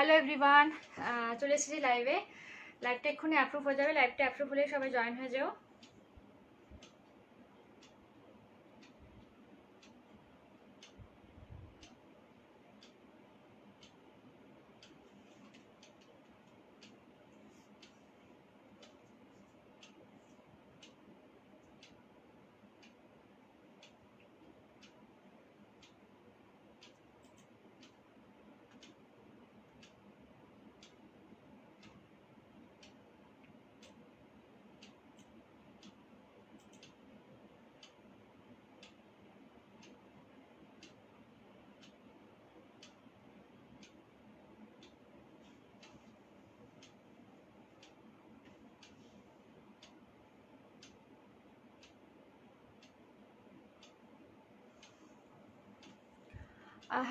Hello everyone, চলে এসেছি লাইভে। লাইভটা এক্ষুনি অ্যাপ্রুভ হয়ে যাবে। লাইভটা অ্যাপ্রুভ হলে সবাই জয়েন হয়ে যাও।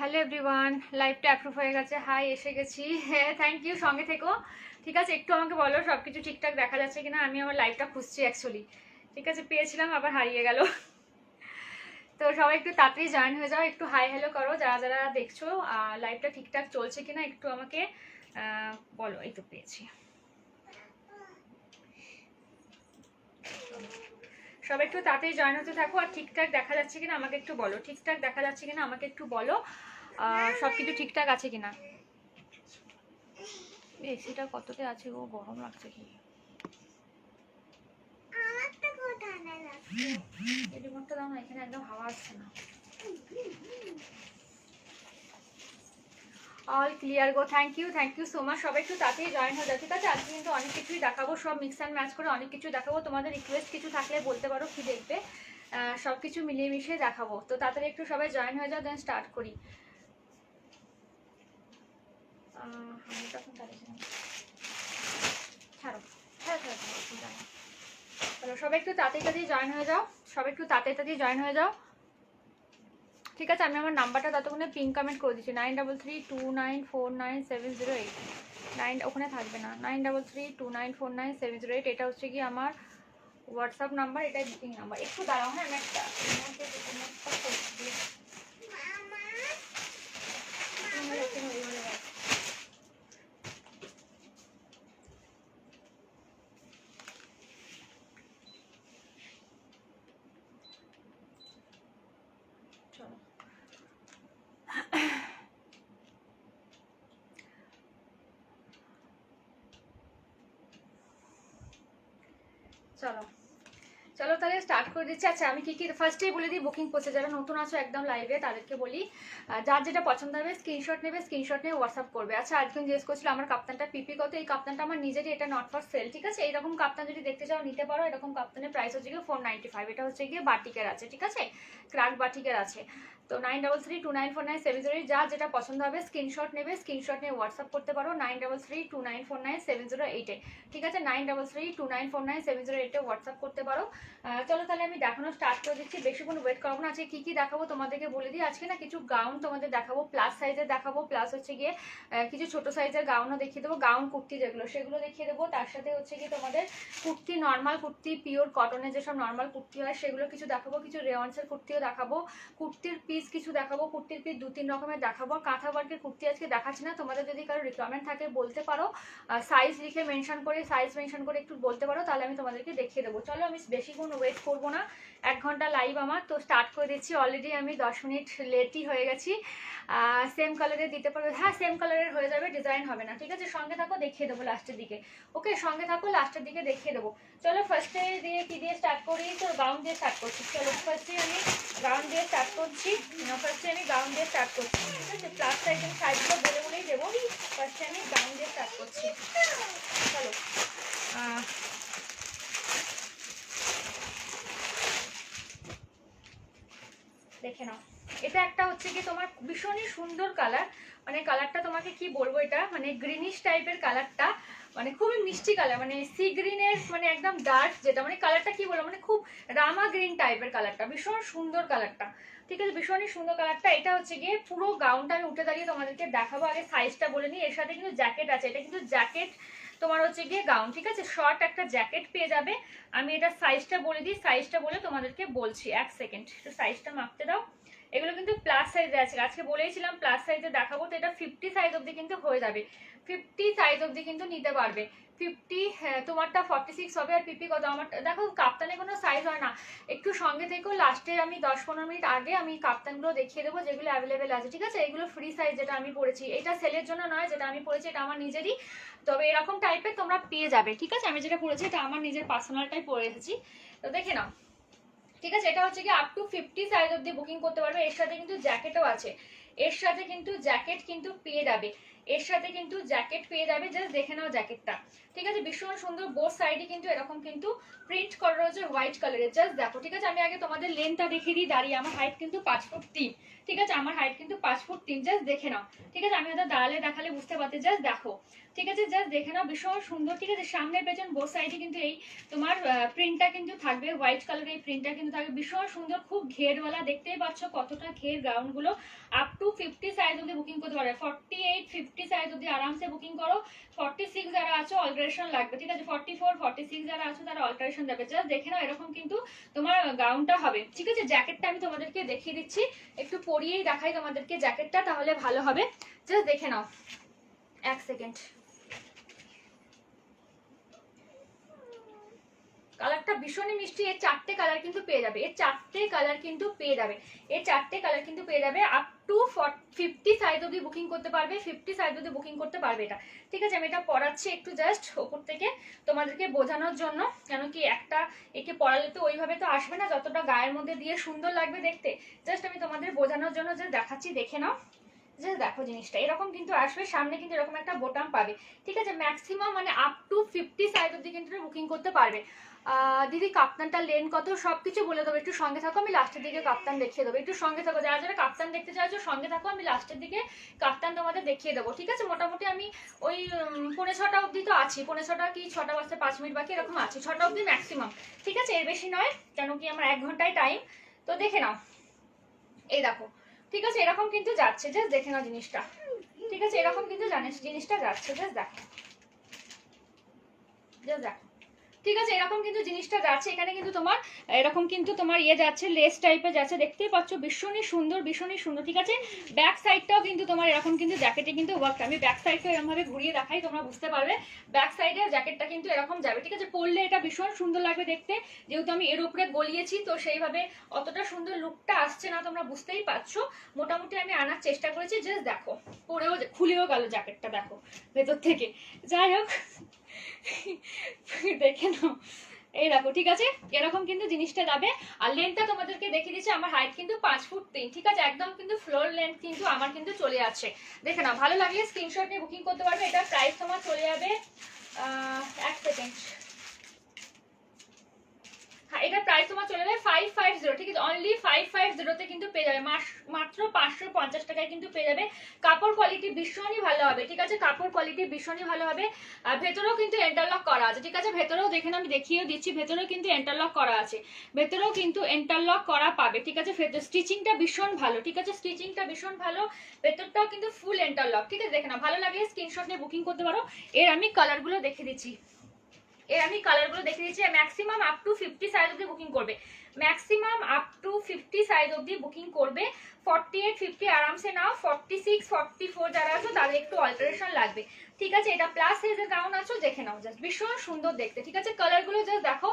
হ্যালো এভরিওয়ান, লাইভটা অ্যাপ্রুভ হয়ে গেছে। হাই, এসে গেছি। হ্যাঁ, থ্যাংক ইউ, সঙ্গে থেকো। ঠিক আছে, একটু আমাকে বলো সব কিছু ঠিকঠাক দেখা যাচ্ছে কিনা। আমি আমার লাইভটা খুঁজছি অ্যাকচুয়ালি। ঠিক আছে, পেয়েছিলাম আবার হারিয়ে গেল। তো সবাই একটু তাড়াতাড়ি জয়েন হয়ে যাও, একটু হাই হ্যালো করো যারা যারা দেখছো। লাইভটা ঠিকঠাক চলছে কিনা একটু আমাকে বলো। এই তো পেয়েছি। সবাই একটু তাড়াতাড়ি জয়েন হতে থাকো। আর ঠিকঠাক দেখা যাচ্ছে কিনা আমাকে একটু বলো। ঠিকঠাক দেখা যাচ্ছে কিনা আমাকে একটু বলো। সব কিছু ঠিকঠাক আছে কিনা। এসিটা কততে আছে গো, গরম লাগছে কি। রিমোটটা দাও না, এখানে একদম হাওয়া আসছে না। All clear go, thank you so much. সবাই একটু তাড়াতাড়ি জয়েন হয়ে যাচ্ছে। ঠিক আছে, আজকে কিন্তু অনেক কিছুই দেখাবো, সব মিক্স অ্যান্ড ম্যাচ করে অনেক কিছু দেখাবো। তোমাদের রিকোয়েস্ট কিছু থাকলে বলতে পারো, কি দেখবে। সব কিছু মিলিয়ে মিশিয়ে দেখাবো। তো তাড়াতাড়ি একটু সবাই জয়েন হয়ে যাও, দেন স্টার্ট করি। আমি তখন ছাড়ো, চলো সবাই একটু তাড়াতাড়ি জয়েন হয়ে যাও। সবাই একটু তাড়াতাড়ি জয়েন হয়ে যাও। ঠিক আছে, আমি আমার নাম্বারটা ততক্ষণে পিন কমেন্ট করে দিচ্ছি। 9332949708। ওখানে থাকবে না। 9332949708। এটা হচ্ছে কি আমার হোয়াটসঅ্যাপ নাম্বার, এটাই বুকিং নাম্বার। একটু দাঁড়াও, হ্যাঁ, আমি একটা চলো। চলো চলো তাহলে স্টার্ট করে দিচ্ছি। আচ্ছা, আমি কি ফার্স্টেই বলে দিই, বুকিং করছে যারা নতুন আছো একদম লাইভে, তাদেরকে বলি যার যেটা পছন্দ হবে স্ক্রিনশট নেবে, স্ক্রিনশট নিয়ে হোয়াটসঅ্যাপ করবে। আচ্ছা, আজকে জিজ্ঞেস করছিল আমার কাপ্তানটা পিপি কত। এই কাপ্তানটা আমার নিজেরই, এটা নট ফর সেল। ঠিক আছে, এইরকম কাপ্তান যদি দেখতে চাও নিতে পারো। এরকম কাপ্তানের প্রাইস হচ্ছে গিয়ে 495। এটা হচ্ছে গিয়ে বাটিকের আছে। ঠিক আছে, ক্রাক বাটিকের আছে। তো 9332949708। যা যেটা পছন্দ হবে স্ক্রিনশট নেবে, স্ক্রিনশট নিয়ে হোয়াটসঅ্যাপ করতে পারো 9332949708-এ। ঠিক আছে, 9332949708-এ হোয়াটসঅ্যাপ করতে পারো। চলো তাহলে আমি দেখানো স্টার্ট করে দিচ্ছি। বেশিক্ষণ ওয়েট করবো না। আজকে কি কি দেখাবো তোমাদেরকে বলে দিই। আজকে না কিছু গাউন তোমাদের দেখাবো, প্লাস সাইজের দেখাবো, প্লাস হচ্ছে গিয়ে কিছু ছোট সাইজের গাউনও দেখিয়ে দেবো। গাউন কুর্তি যেগুলো সেগুলো দেখিয়ে দেবো। তার সাথে হচ্ছে গিয়ে তোমাদের কুর্তি, নর্মাল কুর্তি, পিওর কটনের যেসব নর্মাল কুর্তি হয় সেগুলো কিছু দেখাবো। কিছু রেওয়ান্সের কুর্তিও দেখাবো। কুর্তির পিস কিছু দেখাবো। কুর্তির পিস 2-3 রকমের দেখাবো। কাঁথা ওয়ার্কের কুর্তি আজকে দেখাচ্ছি না। তোমাদের যদি কারো রিকোয়ারমেন্ট থাকে বলতে পারো, সাইজ লিখে মেনশন করে একটু বলতে পারো, তাহলে আমি তোমাদেরকে দেখিয়ে দেবো। চলো আমি বেশিক্ষণ ওয়েট করবো না। 1 ঘন্টা লাইভ আমার, তো স্টার্ট করে দিচ্ছি। অলরেডি আমি 10 মিনিট লেটই হয়ে গেছি। সেম কালারের দিতে পারবে? হ্যাঁ, সেম কালারের হয়ে যাবে, ডিজাইন হবে না। ঠিক আছে, সঙ্গে থাকো, দেখিয়ে দেবো লাস্টের দিকে। ওকে, সঙ্গে থাকো, লাস্টের দিকে দেখিয়ে দেবো। চলো ফার্স্টে দিয়ে কি দিয়ে স্টার্ট করি? তো গাউন দিয়ে স্টার্ট করছি। চলো ফার্স্টে আমি গাউন দিয়ে স্টার্ট করছি। ঠিক আছে, প্লাস সাইজের সাইজগুলো বলে বলেই দেবো। ফার্স্টে আমি গাউন দিয়ে স্টার্ট করছি। চলো দেখে নাও। এটা একটা হচ্ছে কি তোমার ভীষণই সুন্দর কালার। মানে কালারটা তোমাকে কি বলবো, এটা মানে গ্রিনিশ টাইপের কালারটা, মানে খুবই মিষ্টি কালার, মানে সি গ্রিনের মানে একদম ডার্ক যেটা, মানে কালারটা কি বলবো, মানে খুব রামা গ্রিন টাইপের কালারটা। ভীষণ সুন্দর কালারটা। ঠিক আছে, ভীষণই সুন্দর কালারটা। এটা হচ্ছে গিয়ে পুরো গাউনটা আমি উঠে দাঁড়িয়ে তোমাদেরকে দেখাবো। আগে সাইজটা বলে নিই। এর সাথে কিন্তু জ্যাকেট আছে। এটা কিন্তু জ্যাকেট তোমার হচ্ছে গিয়ে গাউন। ঠিক আছে, শর্ট একটা জ্যাকেট পেয়ে যাবে। আমি এটা সাইজটা বলে দিই। সাইজটা বলে তোমাদেরকে বলছি, 1 সেকেন্ড, একটু সাইজটা মাপতে দাও। এগুলো কিন্তু প্লাস সাইজে আছে, আজকে বলেইছিলাম প্লাস সাইজে দেখাবো, তো এটা 50 সাইজ অবধি কিন্তু হয়ে যাবে, 50 সাইজ অবধি কিন্তু নিতে পারবে। 50, হ্যাঁ তোমারটা 46 হবে, আর পিপি কত আমার, দেখো কাপ্তানে কোনো সাইজ হয় না, একটু সঙ্গে থেকেও লাস্টে আমি 10-15 মিনিট আগে আমি কাপ্তানগুলো দেখিয়ে দেবো যেগুলো অ্যাভেলেবেল আছে, ঠিক আছে। এগুলো ফ্রি সাইজ যেটা আমি পরেছি, এটা সেলের জন্য নয়, যেটা আমি পরেছি এটা আমার নিজেরই, তবে এরকম টাইপের তোমরা পেয়ে যাবে, ঠিক আছে। আমি যেটা পরেছি এটা আমার নিজের পার্সোনালটাই পরে এসেছি, তো দেখে নাও, ঠিক আছে। এটা হচ্ছে কি আপ টু 50 সাইজ অবধি বুকিং করতে পারবে। এর সাথে কিন্তু জ্যাকেটও আছে, এর সাথে কিন্তু জ্যাকেট কিন্তু পেয়ে যাবে, এর সাথে কিন্তু জ্যাকেট পেয়ে যাবে, জাস্ট দেখে নাও জ্যাকেটটা, ঠিক আছে। ভীষণ সুন্দর, বোথ সাইডে কিন্তু এরকম কিন্তু প্রিন্ট করা রয়েছে হোয়াইট কালারের, জাস্ট দেখো, ঠিক আছে। আমি আগে তোমাদের লেন্থটা দেখিয়ে দিই, দাঁড়িয়ে আমার হাইট কিন্তু 5 ফুট 3, ঠিক আছে, আমার হাইট কিন্তু 5 ফুট 3, জাস্ট দেখে নাও, ঠিক আছে। আমি হয়তো দাঁড়ালে দেখালে বুঝতে পারতে, জাস্ট দেখো, ঠিক আছে, জাস্ট দেখে নাও, ভীষণ সুন্দর, ঠিক আছে। সামনে পেছন বোথ সাইডে কিন্তু এই তোমার প্রিন্টটা কিন্তু থাকবে, হোয়াইট কালারের এই প্রিন্টটা কিন্তু থাকবে, ভীষণ সুন্দর, খুব ঘেরওয়ালা, দেখতেই পাচ্ছ কতটা ঘের গাউনগুলো। আপ টু 50 সাইজ অবধি বুকিং করতে পারবে, 48 50 সাইজ অবধি আরামসে বুকিং করো। 46 যারা আছো অল্টারেশন লাগবে, ঠিক আছে, 44 46 যারা আছো তারা অল্টারেশন যাবে, জাস্ট দেখে নাও, এরকম কিন্তু তোমার গাউনটা হবে, ঠিক আছে। জ্যাকেটটা আমি তোমাদেরকে দেখিয়ে দিচ্ছি, একটু পরিয়েই দেখাই তোমাদেরকে জ্যাকেটটা, তাহলে ভালো হবে, জাস্ট দেখে নাও, এক সেকেন্ড। কালারটা ভীষণই মিষ্টি, এর 4টে কালার কিন্তু পেয়ে যাবে, এর 4টে কালার কিন্তু পেয়ে যাবে, এর 4টে কালার কিন্তু পেয়ে যাবে। আপ টু 50 সাইজ অবধি বুকিং করতে পারবে, 50 সাইজ অবধি বুকিং করতে পারবে এটা, ঠিক আছে। আমি এটা পরাচ্ছি একটু জাস্ট ওপর থেকে তোমাদেরকে বোঝানোর জন্য, কেন কি একটা একে পরালে তো ওইভাবে তো আসবে না, যতটা গায়ের মধ্যে দিয়ে সুন্দর লাগবে দেখতে, জাস্ট আমি তোমাদের বোঝানোর জন্য জাস্ট দেখাচ্ছি, দেখে নাও, জাস্ট দেখো জিনিসটা এরকম কিন্তু আসবে, সামনে কিন্তু এরকম একটা বোতাম পাবে, ঠিক আছে। ম্যাক্সিমাম মানে আপ টু 50 সাইজ অবধি কিন্তু বুকিং করতে পারবে। দিদি কাপ্তানটা লেন কত সবকিছু বলে দেবো, একটু সঙ্গে থাকো, আমি লাস্টের দিকে কাপ্তান দেখিয়ে দেবো, একটু সঙ্গে থাকো, যারা যারা কাপ্তান দেখতে চাইছো সঙ্গে থাকো, আমি লাস্টের দিকে কাপ্তান তোমাদের দেখিয়ে দেবো, ঠিক আছে। মোটামুটি আমি ওই 5:45 অবধি তো আছি, 5:45 কি 6টা বাজতে 5 মিনিট বাকি এরকম আছি, 6টা অবধি ম্যাক্সিমাম, ঠিক আছে, এর বেশি নয়, কেন কি আমার 1 ঘন্টায় টাইম, তো দেখে নাও, এই দেখো, ঠিক আছে, এরকম কিন্তু যাচ্ছে, জাস্ট দেখে নাও জিনিসটা, ঠিক আছে, এরকম কিন্তু জানিস জিনিসটা যাচ্ছে, জাস্ট দেখো, জাস্ট দেখো, ঠিক আছে, এরকম কিন্তু জিনিসটা যাচ্ছে, এখানে কিন্তু তোমার এরকম কিন্তু তোমার ইয়ে যাচ্ছে, লেস টাইপের যাচ্ছে, দেখতেই পাচ্ছ, ভীষণই সুন্দর, ভীষণই সুন্দর, ঠিক আছে। ব্যাক সাইডটাও কিন্তু তোমার এরকম কিন্তু জ্যাকেটে কিন্তু ওয়ার্ক, আমি ব্যাক সাইডটা এরকম ভাবে ঘুরিয়ে দেখাই, তোমরা বুঝতে পারবে, ব্যাক সাইডে জ্যাকেটটা কিন্তু এরকম যাবে, ঠিক আছে। পরলে এটা ভীষণ সুন্দর লাগবে দেখতে, যেহেতু আমি এর উপরে গলিয়েছি, তো সেইভাবে অতটা সুন্দর লুকটা আসছে না, তোমরা বুঝতেই পারছো, মোটামুটি আমি আনার চেষ্টা করেছি, জাস্ট দেখো, পরেও খুলেও গেল জ্যাকেটটা, দেখো ভেতর থেকে, যাই হোক দেখে নাও, এই দেখো, ঠিক আছে, এরকম কিন্তু জিনিসটা যাবে। আর লেন্থটা তোমাদেরকে দেখিয়ে দিচ্ছি, আমার হাইট কিন্তু 5 ফুট 3, ঠিক আছে, একদম কিন্তু ফ্লোর লেন্থ কিন্তু আমার কিন্তু চলে যাচ্ছে, দেখে নাও, ভালো লাগলে স্ক্রিনশট নিয়ে বুকিং করতে পারবে। এটা প্রাইস তোমার চলে যাবে, এক সেকেন্ড, হ্যাঁ এটা প্রাইস তোমার চলে যাবে 550, ঠিক আছে, অনলি 550 তে কিন্তু পেয়ে যাবে, মাত্র 550 টাকায় কিন্তু পেয়ে যাবে। কাপড় কোয়ালিটি ভীষণই ভালো হবে, ঠিক আছে, কাপড় কোয়ালিটি ভীষণই ভালো হবে। আর ভেতরেও কিন্তু ইন্টারলক করা আছে, ঠিক আছে, ভেতরেও দেখেন আমি দেখিয়ে দিচ্ছি, ভেতরেও কিন্তু ইন্টারলক করা আছে, ভেতরেও কিন্তু ইন্টারলক করা পাবে, ঠিক আছে। স্টিচিংটা ভীষণ ভালো, ঠিক আছে, স্টিচিংটা ভীষণ ভালো, ভেতরটাও কিন্তু ফুল ইন্টারলক, ঠিক আছে, দেখে না, ভালো লাগলে স্ক্রিনশট নিয়ে বুকিং করতে পারো। এর আমি কালারগুলো দেখিয়ে দিচ্ছি, ম্যাক্সিমাম আপ টু 50 সাইজ অবধি বুকিং করবে, ম্যাক্সিমাম আপ টু 50 সাইজ অবধি বুকিং করবে। 48 50 আরামসে নাও, 46 44 যারা আছো তাদের একটু অল্টারেশন লাগবে, ঠিক আছে। এটা প্লাস সাইজের গাউন আছো, দেখে নাও, জাস্ট ভীষণ সুন্দর দেখতে, ঠিক আছে। কালারগুলো জাস্ট দেখো,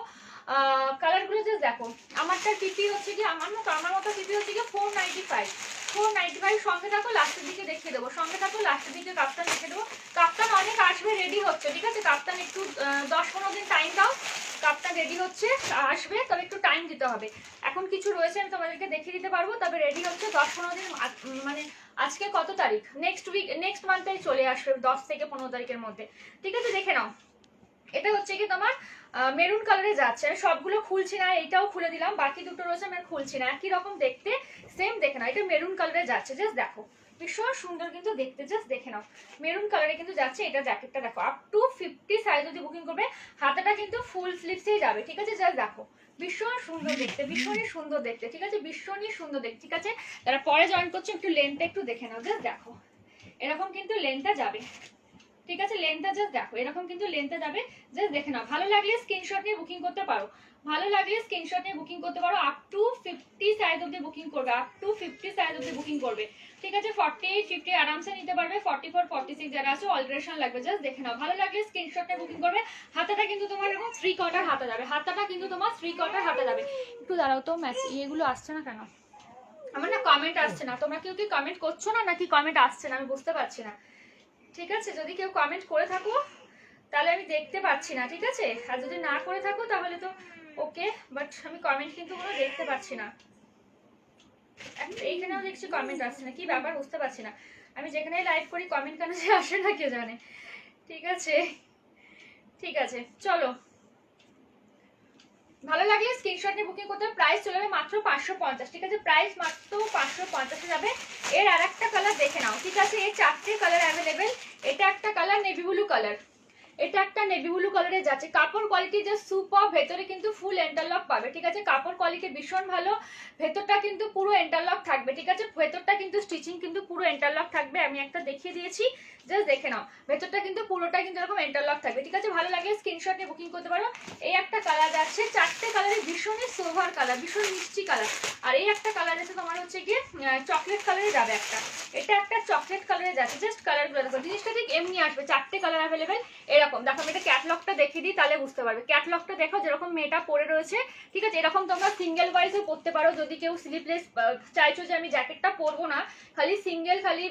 কালারগুলো জাস্ট দেখো, আমারটা টিপি হচ্ছে কি, আমার মতো টিপি হচ্ছে কি 495, সঙ্গে থাকো, লাস্টের দিকে দেখিয়ে দেবো, সঙ্গে থাকো, লাস্টের দিকে কাপ্তান দেখিয়ে দেবো। কাপ্তান অনেক আসবে, রেডি হচ্ছে, ঠিক আছে, কাপ্তান একটু 10-15 দিন টাইম দাও, কাপ্তান রেডি হচ্ছে, আসবে, তবে একটু টাইম দিতে হবে। এখন কিছু রয়েছে আমি তোমাদেরকে দেখিয়ে দিতে পারবো, তবে রেডি হচ্ছে 10-15 দিন, মানে আজকে কত তারিখ, নেক্সট মান্থেই চলে আসবে, 10 থেকে 15 তারিখের মধ্যে, ঠিক আছে, দেখে নাও। এটা হচ্ছে কি তোমার মেরুন কালারে যাচ্ছে, সবগুলো খুলছি না, এইটাও খুলে দিলাম, বাকি দুটো রয়েছে আমি খুলছি না, একই রকম দেখতে, সেম দেখে নাও, এটা মেরুন কালারে যাচ্ছে, জাস্ট দেখো, ভীষণ সুন্দর কিন্তু দেখতে, জাস্ট দেখে নাও, মেরুন কালারে কিন্তু যাচ্ছে। এটা জ্যাকেটটা দেখো, আপ টু 50 সাইজ যদি বুকিং করবে, হাতাটা কিন্তু ফুল স্লিভসেই যাবে, ঠিক আছে, জাস্ট দেখো, ভীষণ সুন্দর দেখতে, ভীষণই সুন্দর দেখতে, ঠিক আছে, ভীষণই সুন্দর দেখতে, ঠিক আছে। তারা পরে জয়েন করছে, একটু লেন্থটা একটু দেখে নাও, জাস্ট দেখো, এরকম কিন্তু লেন্থটা যাবে, ঠিক আছে, লেন্থটা জাস্ট দেখো এরকম কিন্তু লেন্থে যাবে, জাস্ট দেখে নাও। ভালো লাগলে স্ক্রিনশট নিয়ে বুকিং করতে পারো, ভালো লাগলে স্ক্রিনশট নিয়ে বুকিং করতে পারো। আপ টু 50 সাইজ অবধি বুকিং করবে, আপ টু 50 সাইজ অবধি বুকিং করবে। ঠিক আছে, 48 50 আরামসে নিতে পারবে। 44 46 যারা আছে অল্টারেশন লাগবে, জাস্ট দেখে নাও। ভালো লাগলে স্ক্রিনশট নিয়ে বুকিং করবে। হাতাটা কিন্তু তোমার এরকম 3 কোয়ার্টার হাতা যাবে, হাতাটা কিন্তু তোমার 3 কোয়ার্টার হাতা যাবে। একটু দাঁড়াও তো, এগুলো আসছে না কেন? আমার না কমেন্ট আসছে না, তোমরা কেউ কি কমেন্ট করছো না নাকি কমেন্ট আসছে না আমি বুঝতে পারছি না। ঠিক আছে, যদি কেউ কমেন্ট করে থাকো তাহলে আমি দেখতে পাচ্ছি না, ঠিক আছে? আর যদি না করে থাকো তাহলে তো ওকে, বাট আমি কমেন্ট কিন্তু কোনো দেখতে পাচ্ছি না। এইখানেও দেখছি কমেন্ট আসছে না, কি ব্যাপার বুঝতে পারছি না। আমি যেখানে লাইভ করি কমেন্ট কেন যে আসে না কে জানে। ঠিক আছে, ঠিক আছে, চলো। ভালো লাগলে স্ক্রিনশট নিয়ে বুকিং করতে হবে। প্রাইস চলে যাবে মাত্র 550। ঠিক আছে, প্রাইস মাত্র 550 যাবে। এর আর একটা কালার দেখে নাও। ঠিক আছে, এর 4টে কালার অ্যাভেলেবেল। এটা একটা কালার নেভি ব্লু কালার, এটা একটা নেভি ব্লু কালারে যাচ্ছে। কাপড় কোয়ালিটি যে সুপার, ভেতরে কিন্তু ফুল ইন্টারলক পাবে। ঠিক আছে, কাপড় কোয়ালিটি ভীষণ ভালো, ভেতরটা কিন্তু পুরো ইন্টারলক থাকবে। ঠিক আছে, ভেতরটা কিন্তু স্টিচিং কিন্তু পুরো ইন্টারলক থাকবে। আমি একটা দেখিয়ে দিয়েছি, জাস্ট দেখে নাও। ভেতরটা কিন্তু পুরোটা কিন্তু এরকম ইন্টারলক থাকবে। ঠিক আছে, ভালো লাগলে স্ক্রিনশট নিয়ে বুকিং করতে পারো। এই একটা কালার যাচ্ছে, 4টে কালারে ভীষণই সোভার কালার, ভীষণ মিষ্টি কালার। আর এই একটা কালার আছে তোমার হচ্ছে গিয়ে চকলেট কালারে যাবে একটা, এটা একটা চকলেট কালারে যাচ্ছে। জাস্ট কালারগুলো দেখো, জিনিসটা ঠিক এমনি আসবে। 4টে কালার অ্যাভেলেবেল এরকম। দেখো আমি এটা ক্যাটলগটা দেখিয়ে দিই তাহলে বুঝতে পারবে। ক্যাটলগটা দেখো যেরকম মেয়েটা পরে রয়েছে। ঠিক আছে, এরকম তোমরা সিঙ্গেল ওয়াইজও পরতে পারো। যদি কেউ স্লিভলেস চাইছো যে আমি জ্যাকেটটা পরবো না, খালি সিঙ্গেল খালি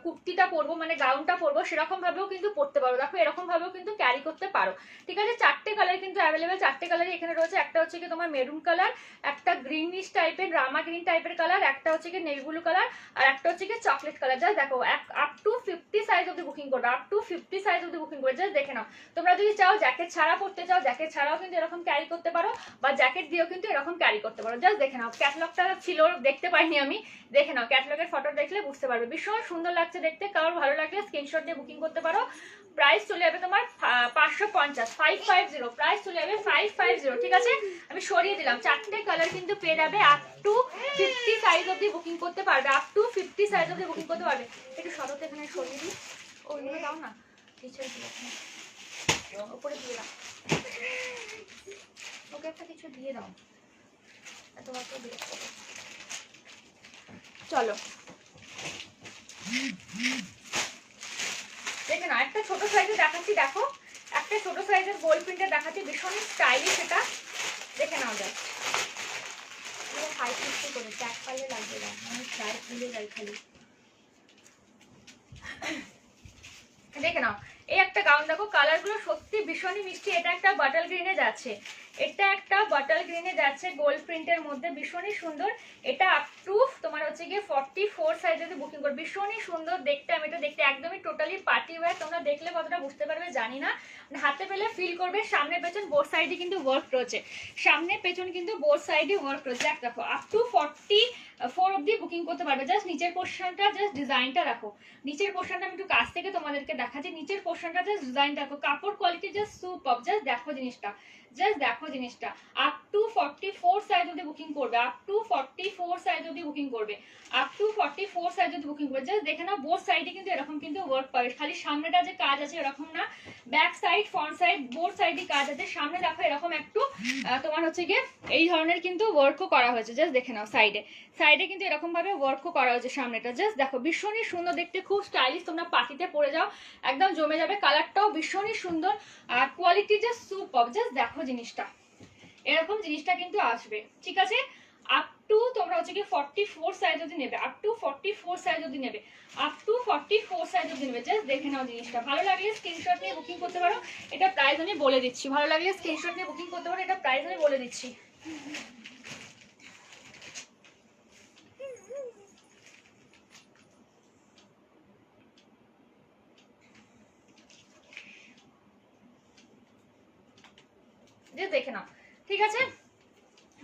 কুর্তিটা পরবো, মানে গাউনটা পরবো, সেরকম ভাবেও কিন্তু পরতে পারো। দেখো এরকম ভাবেও কিন্তু ক্যারি করতে পারো। ঠিক আছে, 4টে কালার কিন্তু অ্যাভেলেবেল। 4টে কালারই এখানে রয়েছে। একটা হচ্ছে কি তোমার মেরুন কালার, একটা গ্রিনিশ টাইপের রামা গ্রিন টাইপের কালার, একটা হচ্ছে কি নেভি ব্লু কালার, আর একটা হচ্ছে কি চকলেট কালার। জাস্ট দেখো আপ টু 50 সাইজ অবধি বুকিং করবে, আপ টু 50 সাইজ অবধি বুকিং করে। জাস্ট দেখে নাও। তোমরা যদি চাও জ্যাকেট ছাড়া পরতে চাও, জ্যাকেট ছাড়াও কিন্তু এরকম ক্যারি করতে পারো, বা জ্যাকেট দিয়েও কিন্তু এরকম ক্যারি করতে পারো। জাস্ট দেখে নাও। ক্যাটলগটা ছিল, দেখতে পাইনি আমি, দেখে নাও। ক্যাটলগের ফটো দেখলে বুঝতে পারবে, ভীষণ সুন্দর লাগছে দেখতে। কারোর ভালো লাগলে স্ক্রিনশট দিয়ে বুকিং করতে পারো। প্রাইস চলে যাবে তোমার 550, 550 প্রাইস চলে যাবে 550। ঠিক আছে, আমি সরিয়ে দিলাম। 4টে কালার কিন্তু পেয়ে যাবে। আপ টু 50 সাইজ অবধি বুকিং করতে পারবে, আপ টু 50 সাইজ অবধি বুকিং করতে পারবে। একটু সরত এখানে সরিয়ে দিই, ওইগুলো দাও না, পিছনে দিও, উপরে দিয়ে দাও, ওকে একটা কিছু দিয়ে দাও, তোমার তো বিরক্ত করো। চলো দেখে না, একটা ছোট সাইজে দেখাচ্ছি। দেখো একটা ছোট সাইজের গোল্ড প্রিন্টের দেখাচ্ছি, ভীষণ স্টাইলিশ। এটা দেখে নাও। যায় হাই পিস্টি করে ট্যাগ পাইলে লাগবে না, আমি ট্রাই ভুলে যাই খালি। দেখে নাও, এই একটা গাউন দেখো, কালারগুলো সত্যি ভীষণই মিষ্টি। এটা একটা বাটাল গ্রিনে যাচ্ছে, এটা একটা বাটাল গ্রিনে যাচ্ছে গোল্ড প্রিন্টের মধ্যে, ভীষণই সুন্দর। এটা আপ টু তোমার হচ্ছে গিয়ে 44 সাইজে বুকিং করবে। ভীষণই সুন্দর দেখতে। আমি এটা দেখতে একদমই টোটালি পার্টি ওয়্যার। তোমরা দেখলে কতটা বুঝতে পারবে জানি না, হাতে পেলে ফিল করবে। সামনে পেছন বোথ সাইডে কিন্তু ওয়ার্ক রয়েছে, সামনে পেছন কিন্তু বোথ সাইডে ওয়ার্ক রয়েছে। দেখো আপ টু 44 অব্দি বুকিং করতে পারবে। জাস্ট নিচের পোর্শনটা, জাস্ট ডিজাইনটা দেখো। নিচের পোর্শনটা আমি একটু কাছ থেকে তোমাদেরকে দেখাচ্ছি। নিচের পোর্শনটা জাস্ট ডিজাইন দেখো, কাপড় কোয়ালিটি জাস্ট সুপার। জাস্ট দেখো জিনিসটা, জাস্ট দেখো জিনিসটা। আপ টু 44 সাইজ অবধি বুকিং করবে, আপ টু 44 সাইজ অবধি বুকিং করবে, আপ টু 44 সাইজ অবধি বুকিং করবে। জাস্ট দেখে নাও, বোথ সাইডে কিন্তু এরকম কিন্তু ওয়ার্ক পাবে। খালি সামনেটা যে কাজ আছে এরকম না, back side front side both সাইডে কাজ আছে। সামনে দেখো এরকম একটু তোমার হচ্ছে গিয়ে এই ধরনের কিন্তু ওয়ার্কও করা হয়েছে। জাস্ট দেখে নাও, সাইডে সাইডে কিন্তু এরকম ভাবে ওয়ার্কও করা হয়েছে সামনেটা। জাস্ট দেখো ভীষণই সুন্দর দেখতে, খুব স্টাইলিশ। তোমরা পার্টিতে পরে যাও একদম জমে যাবে। কালারটাও ভীষণই সুন্দর, আর কোয়ালিটি জাস্ট সুপার। জাস্ট দেখো জিনিসটা, এরকম জিনিসটা কিন্তু আসবে। ঠিক আছে, আপ টু তোমরা হচ্ছে কি 44 সাইজ অবধি নেবে, আপ টু 44 সাইজ অবধি নেবে, আপ টু 44 সাইজ অবধি নেবে। জাস্ট দেখে নাও জিনিসটা। ভালো লাগলে স্ক্রিনশট নিয়ে বুকিং করতে পারো। এটা প্রাইস আমি বলে দিচ্ছি, ভালো লাগলে স্ক্রিনশট নিয়ে বুকিং করতে পারো। এটা প্রাইস আমি বলে দিচ্ছি। যে দেখে নাও। ঠিক আছে,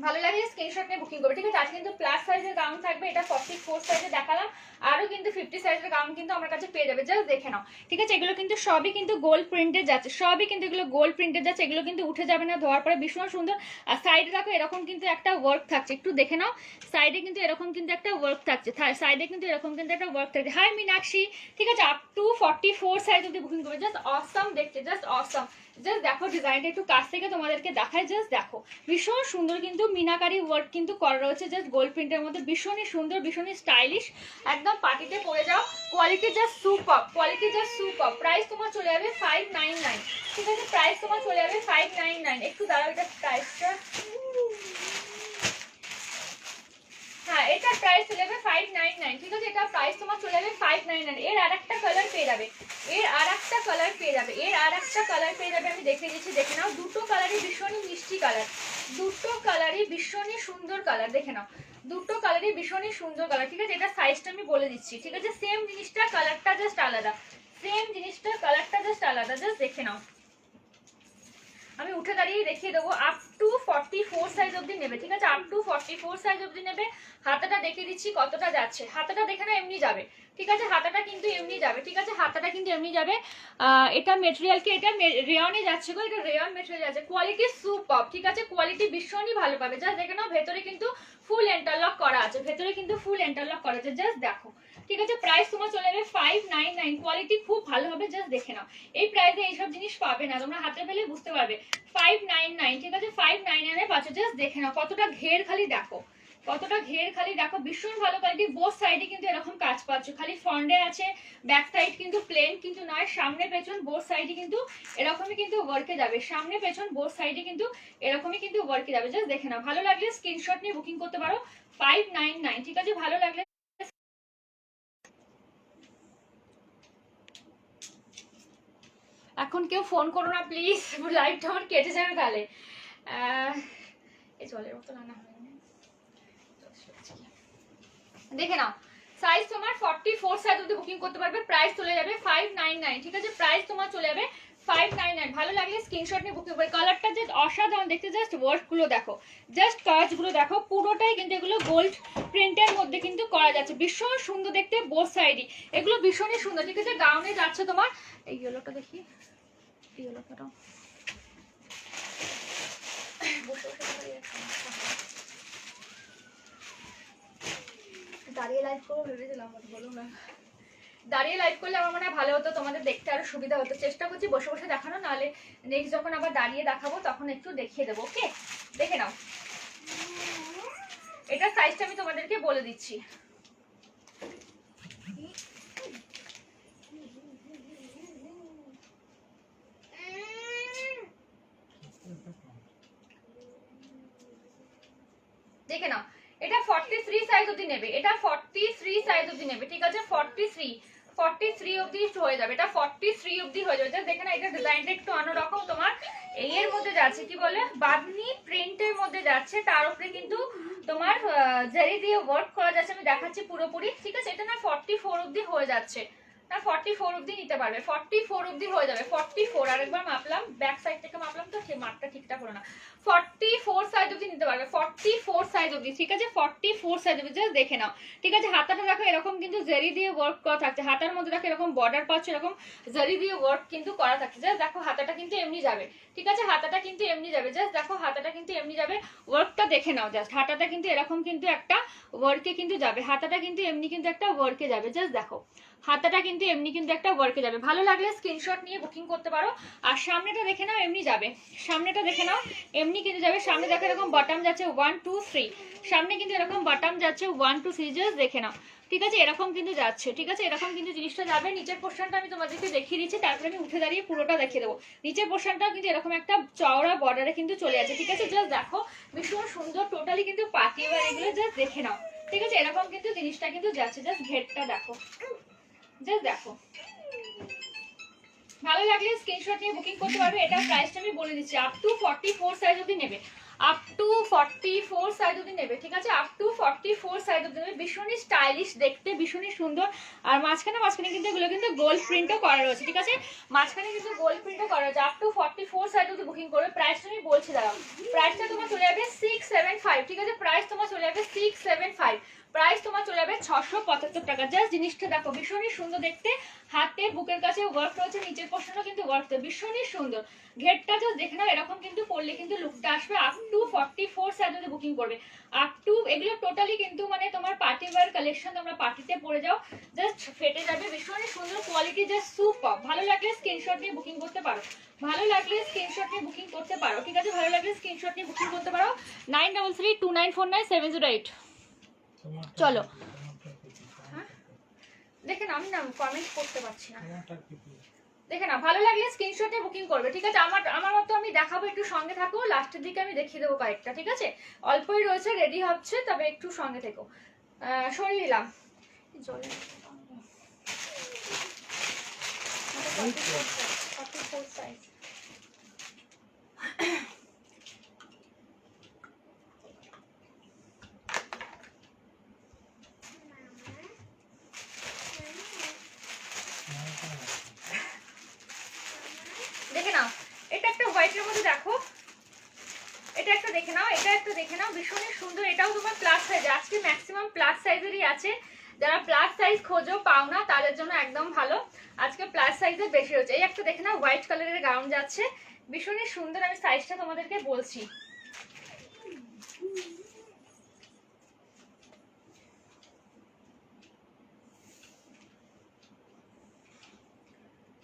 ভালো লাগলে স্ক্রিনশট নিয়ে বুকিং করবে, ঠিক আছে। আজকে কিন্তু প্লাস সাইজের গাউন থাকবে, এটা 44 সাইজে দেখালাম, আরও কিন্তু 50 সাইজের গাউন কিন্তু আমার কাছে পেয়ে যাবে, জাস্ট দেখে নাও, ঠিক আছে। এগুলো কিন্তু সবই কিন্তু গোল্ড প্রিন্টেড যাচ্ছে, সবই কিন্তু এগুলো গোল্ড প্রিন্টেড যাচ্ছে, এগুলো কিন্তু উঠে যাবে না, ধোয়ার পরে ভীষণ সুন্দর। আর সাইডে দেখো এরকম কিন্তু একটা ওয়ার্ক থাকছে, একটু দেখে নাও, সাইডে কিন্তু এরকম কিন্তু একটা ওয়ার্ক থাকছে, সাইডে কিন্তু এরকম কিন্তু একটা ওয়ার্ক থাকছে। হাই মীনাক্ষী, ঠিক আছে, আপ টু 44 সাইজ অব্দি বুকিং করবে, জাস্ট অসম দেখতে, জাস্ট অসম। জাস্ট দেখো ডিজাইনটা একটু কাছ থেকে তোমাদেরকে দেখায়, জাস্ট দেখো ভীষণ সুন্দর কিন্তু মিনাকারি ওয়ার্ক কিন্তু করা রয়েছে, জাস্ট গোল্ড প্রিন্টের মধ্যে ভীষণই সুন্দর, ভীষণই স্টাইলিশ, একদম পার্টিতে পরে যাও, quality just super, quality just super. Price তোমার চলে যাবে 599, ঠিক আছে, প্রাইস তোমার চলে যাবে 599। একটু দাঁড়াও, এটা প্রাইসটা, হ্যাঁ এটা প্রাইস চলে যাবে 599, ঠিক আছে, এটা প্রাইস তোমার চলে যাবে 599। এর আর একটা কালার পেয়ে যাবে, এর আর একটা কালার পেয়ে যাবে, এর আর একটা কালার পেয়ে যাবে, আমি দেখে দিচ্ছি, দেখে নাও, দুটো কালারই ভীষণই মিষ্টি কালার, দুটো কালারই ভীষণই সুন্দর কালার, দেখে নাও, দুটো কালারই ভীষণই সুন্দর কালার, ঠিক আছে। এটা সাইজটা আমি বলে দিচ্ছি, ঠিক আছে, সেম জিনিসটা কালারটা জাস্ট আলাদা, সেম জিনিসটা কালারটা জাস্ট আলাদা, জাস্ট দেখে নাও, আমি উঠে দাঁড়িয়ে দেখিয়ে দেবো। আপ টু 44 সাইজ অবধি নেবে, ঠিক আছে, আপ টু 44 সাইজ অবধি নেবে। হাতাটা দেখে দিচ্ছি কতটা যাচ্ছে, হাতাটা দেখে না এমনি যাবে, ঠিক আছে, হাতাটা কিন্তু এমনি যাবে, ঠিক আছে, হাতাটা কিন্তু এমনি যাবে। এটা মেটেরিয়াল কি, এটা রেয়নে যাচ্ছে গো, এটা রেয়ন মেটেরিয়াল যাচ্ছে, কোয়ালিটি সুপার, ঠিক আছে, কোয়ালিটি ভীষণই ভালো পাবে, জাস্ট দেখে নাও, ভেতরে কিন্তু ফুল ইন্টারলক করা আছে, ভেতরে কিন্তু ফুল ইন্টারলক করা আছে, জাস্ট দেখো, ঠিক আছে। প্রাইস তোমার চলে যাবে 599, কোয়ালিটি খুব ভালো হবে, জাস্ট দেখে নাও। এই প্রাইসে এইসব জিনিস পাবে না, তোমরা হাতে পেলে বুঝতে পারবে। 599, ঠিক আছে, 599 পাচ্ছ, জাস্ট দেখে নাও, কতটা ঘের খালি দেখো, কতটা ঘের খালি দেখো, ভীষণ ভালো কোয়ালিটি। বোথ সাইডে কিন্তু এরকম কাজ পাচ্ছ, খালি ফ্রন্টে আছে, ব্যাক সাইড কিন্তু প্লেন কিন্তু নয়, সামনে পেছন বোথ সাইডে কিন্তু এরকমই কিন্তু ওয়ার্কে যাবে, সামনে পেছন বোথ সাইডে কিন্তু এরকমই কিন্তু ওয়ার্কে যাবে, জাস্ট দেখে নাও। ভালো লাগলে স্ক্রিনশট নিয়ে বুকিং করতে পারো, 599, ঠিক আছে, ভালো লাগলে। এখন কেউ ফোন করো না প্লিজ, লাইভটা আমার কেটে যাবে তাহলে। এই জলের মতো রান্না হয়, দেখে নাও, সাইজ তোমার 44 সাইজ অবধি বুকিং করতে পারবে, প্রাইস চলে যাবে 599, ঠিক আছে, প্রাইস তোমার চলে যাবে 599। ভালো লাগলে স্ক্রিনশট নিয়ে বুকিং করবে। কালারটা জাস্ট অসাধারণ দেখতে, জাস্ট ওয়ার্কগুলো দেখো, জাস্ট কাজগুলো দেখো, পুরোটাই কিন্তু এগুলো গোল্ড প্রিন্টের মধ্যে কিন্তু করা যাচ্ছে, ভীষণ সুন্দর দেখতে, বোথ সাইডই এগুলো ভীষণই সুন্দর, ঠিক আছে। গাউনে যাচ্ছে তোমার, এই ইয়েলোটা দেখি, ইয়েলোটা দাঁড়িয়ে লাইভ করবো ভেবেছিলাম, বলো না, দাঁড়িয়ে লাইভ করলে আমার মনে হয় ভালো হতো, তোমাদের দেখতে আরো সুবিধা হতো। চেষ্টা করছি বসে বসে দেখানো, নাহলে নেক্সট যখন আবার দাঁড়িয়ে দেখাবো তখন একটু দেখিয়ে দেবো, ওকে। দেখে নাও, এটা সাইজটা আমি তোমাদেরকে বলে দিচ্ছি, দেখে নাও, এটা 43 সাইজ অবধি নেবে, এটা 43 সাইজ অবধি নেবে, ঠিক আছে, 43 অবধি হয়ে যাবে, এটা 43 অবধি হয়ে যাবে, দেখে না, এটা ডিজাইনটা একটু অন্যরকম, তোমার এর মধ্যে যাচ্ছে, কি বলে, বাদনি প্রিন্টের মধ্যে যাচ্ছে, তার উপরে কিন্তু তোমার জারি দিয়ে ওয়ার্ক করা যাচ্ছে, আমি দেখাচ্ছি পুরোপুরি, ঠিক আছে। এটা না 44 অবধি হয়ে যাচ্ছে, না 44 অবধি নিতে পারবে, 44 অবধি হয়ে যাবে, 44, আরেকবার মাপলাম, ব্যাক সাইড থেকে মাপলাম তো মাপটা ঠিকঠাক হলো না, 44 সাইজ অবধি নিতে পারবে, 44 সাইজ অবধি, ঠিক আছে, 44 সাইজ অবধি, জাস্ট দেখে নাও, ঠিক আছে। হাতাটা দেখো এরকম কিন্তু জারি দিয়ে ওয়ার্ক করা থাকছে, হাতার মধ্যে দেখো এরকম বর্ডার পাচ্ছ, এরকম জারি দিয়ে ওয়ার্ক কিন্তু করা থাকছে, জাস্ট দেখো, হাতাটা কিন্তু এমনি যাবে, ঠিক আছে, হাতাটা কিন্তু এমনি যাবে, জাস্ট দেখো, হাতাটা কিন্তু এমনি যাবে, ওয়ার্কটা দেখে নাও, জাস্ট হাতাটা কিন্তু এরকম কিন্তু একটা ওয়ার্কে কিন্তু যাবে, হাতাটা কিন্তু এমনি কিন্তু একটা ওয়ার্কে যাবে, জাস্ট দেখো, হাতাটা কিন্তু এমনি কিন্তু একটা ওয়ার্কে যাবে। ভালো লাগলে স্ক্রিনশট নিয়ে বুকিং করতে পারো। আর সামনেটা দেখে নাও, এমনি যাবে, সামনেটা দেখে নাও, এমনি কিন্তু যাবে, সামনে দেখো এরকম বটম যাচ্ছে 1 2 3, সামনে কিন্তু এরকম বটম যাচ্ছে 1 2 3, জাস্ট দেখে নাও, ঠিক আছে, এরকম কিন্তু যাচ্ছে, ঠিক আছে, এরকম কিন্তু জিনিসটা যাবে। নিচের পোর্শনটা আমি তোমাদেরকে দেখিয়ে দিচ্ছি, তারপরে আমি উঠে দাঁড়িয়ে পুরোটা দেখিয়ে দেবো। নিচের পোর্শনটাও কিন্তু এরকম একটা চওড়া বর্ডারে কিন্তু চলে যাচ্ছে, ঠিক আছে, জাস্ট দেখো, ভীষণ সুন্দর, টোটালি কিন্তু পার্টি ওয়্যার, এগুলো জাস্ট দেখে নাও, ঠিক আছে, এরকম কিন্তু জিনিসটা কিন্তু যাচ্ছে, জাস্ট ঘেরটা দেখো, জাস্ট দেখো। ভালো লাগলে স্ক্রিনশট নিয়ে বুকিং করতে পারবে। এটা প্রাইসটা আমি বলে দিচ্ছি, আপ টু 44 সাইজ অবধি নেবে, আপ টু 44 সাইজ অবধি নেবে, ঠিক আছে? আপ টু 44 সাইজ অবধি নেবে, ভীষণই স্টাইলিশ দেখতে, ভীষণই সুন্দর। আর মাঝখানে কিন্তু এগুলো কিন্তু গোল্ড প্রিন্টও করা রয়েছে, ঠিক আছে? মাঝখানে কিন্তু গোল্ড প্রিন্টও করা রয়েছে। আপ টু 44 সাইজ অবধি বুকিং করবে। প্রাইসটা আমি বলছি, দাঁড়াও, প্রাইসটা তোমার চলে যাবে 675, ঠিক আছে? প্রাইস তোমার চলে যাবে 675, প্রাইস তোমার চলে যাবে 675 টাকা। জাস্ট জিনিসটা দেখো, ভীষণই সুন্দর দেখতে, হাতে বুকের কাছে ওয়ার্ক রয়েছে, নিচের পোর্শনও কিন্তু ওয়ার্ক, ভীষণই সুন্দর। ঘেরটা জাস্ট দেখে নাও, এরকম কিন্তু পরলে কিন্তু লুকটা আসবে। আপ টু 44 সাইজে বুকিং করবে। আপ টু এগুলো টোটালি কিন্তু মানে তোমার পার্টি ওয়্যার কালেকশন, তোমরা পার্টিতে পরে যাও, জাস্ট ফেটে যাবে। ভীষণই সুন্দর কোয়ালিটি, জাস্ট সুপার। ভালো লাগলে স্ক্রিনশট নিয়ে বুকিং করতে পারো, ভালো লাগলে স্ক্রিনশট নিয়ে বুকিং করতে পারো, ঠিক আছে? ভালো লাগলে স্ক্রিনশট নিয়ে বুকিং করতে পারো। 9332949708। চলো দেখে না, আমি না কমেন্ট করতে পারছি না, দেখে না, ভালো লাগলে স্ক্রিনশটে বুকিং করবে, ঠিক আছে? আমার মতো আমি দেখাবো, একটু সঙ্গে থাকো, লাস্টের দিকে আমি দেখিয়ে দেবো কয়েকটা, ঠিক আছে? অল্পই রয়েছে, রেডি হচ্ছে, তবে একটু সঙ্গে থেকো। সরিয়ে দিলাম জলে। দেখে নাও, এটা একটা হোয়াইটের মধ্যে, দেখো এটা একটা দেখে নাও, এটা একটা দেখে নাও, ভীষণই সুন্দর। এটাও তোমার প্লাস সাইজ, আজকে ম্যাক্সিমাম প্লাস সাইজেরই আছে। যারা প্লাস সাইজ খোঁজো পাও না, তাদের জন্য একদম ভালো, আজকে প্লাস সাইজের বেশি হচ্ছে। এই একটা দেখে নাও, হোয়াইট কালারের গাউন যাচ্ছে, ভীষণই সুন্দর। আমি সাইজটা তোমাদেরকে বলছি,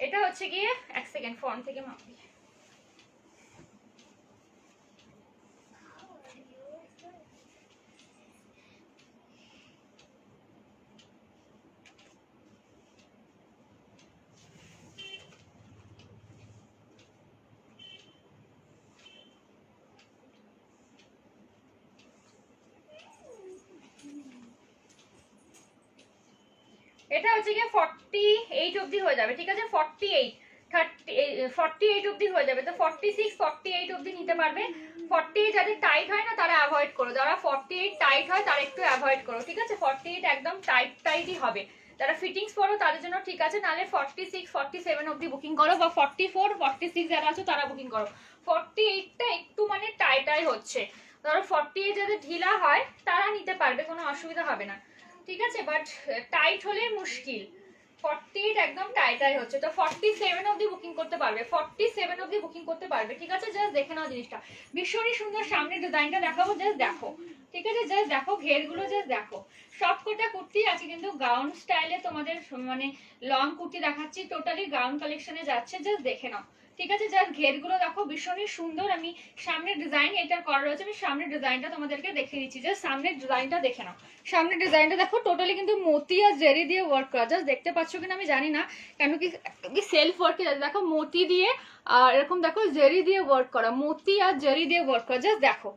এটা হচ্ছে গিয়ে, এক সেকেন্ড ফোন থেকে মাপি। এটা হচ্ছে গিয়ে 48 অবধি হয়ে যাবে, ঠিক আছে? 48 48 অবধি হয়ে যাবে। তো 46 48 অবধি নিতে পারবে। 48 যাদের টাইট হয় না তারা অ্যাভয়েড করো, যারা 48 টাইট হয় তারা একটু অ্যাভয়েড করো, ঠিক আছে? 48 একদম টাইটই হবে। যারা ফিটিংস করো তাদের জন্য ঠিক আছে, নাহলে 46 47 অবধি বুকিং করো, বা 44 46 যারা আছো তারা বুকিং করো। 48টা একটু মানে টাইটাই হচ্ছে, ধরো 48 যাদের ঢিলা হয় তারা নিতে পারবে, কোনো অসুবিধা হবে না, ঠিক আছে? বাট টাইট হলে মুশকিল। 48 একদম টাইটাই হচ্ছে, তো 47 অবধি বুকিং করতে পারবে, 47 অবধি বুকিং করতে পারবে, ঠিক আছে? জাস্ট দেখে নাও জিনিসটা, ভীষণই সুন্দর। সামনে ডিজাইনটা দেখাবো, জাস্ট দেখো, ঠিক আছে? জাস্ট দেখো ঘেরগুলো, জাস্ট দেখো। সব কটা কুর্তি আছে কিন্তু গাউন স্টাইলে, তোমাদের মানে লং কুর্তি দেখাচ্ছি, টোটালি গাউন কালেকশনে যাচ্ছে, জাস্ট দেখে নাও, ঠিক আছে? জাস্ট ঘেরগুলো দেখো, ভীষণই সুন্দর। আমি সামনের ডিজাইন এটা করা রয়েছে, আমি সামনের ডিজাইনটা তোমাদেরকে দেখিয়ে দিচ্ছি, জাস্ট সামনের ডিজাইনটা দেখে নাও। সামনের ডিজাইনটা দেখো, টোটালি কিন্তু মতি আর জেরি দিয়ে ওয়ার্ক করা, জাস্ট দেখতে পাচ্ছ কিনা আমি জানি না, কেন কি সেলফ ওয়ার্কে দেখো মতি দিয়ে আর এরকম দেখো জেরি দিয়ে ওয়ার্ক করা, মতি আর জেরি দিয়ে ওয়ার্ক করা, জাস্ট দেখো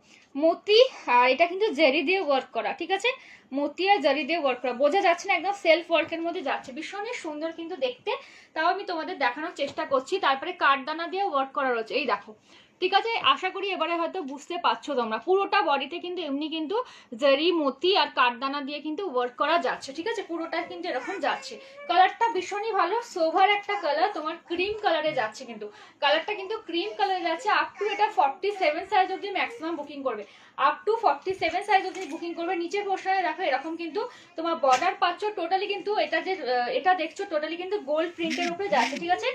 মতি আর এটা কিন্তু জেরি দিয়ে ওয়ার্ক করা, ঠিক আছে? মতি আর জেরি দিয়ে ওয়ার্ক করা, বোঝা যাচ্ছে না, একদম সেলফ ওয়ার্কের মধ্যে যাচ্ছে, ভীষণই সুন্দর কিন্তু দেখতে। তাও আমি তোমাদের দেখানোর চেষ্টা করছি। তারপরে কাঠদানা দিয়ে ওয়ার্ক করা রয়েছে, এই দেখো, ঠিক আছে? আশা করি এবারে হয়তো বুঝতে পারছো তোমরা। পুরোটা বডিতে কিন্তু এমনি কিন্তু জারি মতি আর কাঠদানা দিয়ে কিন্তু ওয়ার্ক করা যাচ্ছে, ঠিক আছে? পুরোটা কিন্তু এরকম যাচ্ছে। কালারটা ভীষণই ভালো, সোভার একটা কালার, তোমার ক্রিম কালারে যাচ্ছে, কিন্তু কালারটা কিন্তু ক্রিম কালারে যাচ্ছে। আপ টু এটা 47 সাইজ অবধি ম্যাক্সিমাম বুকিং করবে, আপ টু 47 সাইজ অবধি বুকিং করবে। নিচের পোর্শনে দেখো এরকম কিন্তু তোমার বর্ডার পাচ্ছ, টোটালি কিন্তু এটা যে এটা দেখছো টোটালি কিন্তু গোল্ড প্রিন্টের উপরে যাচ্ছে, ঠিক আছে?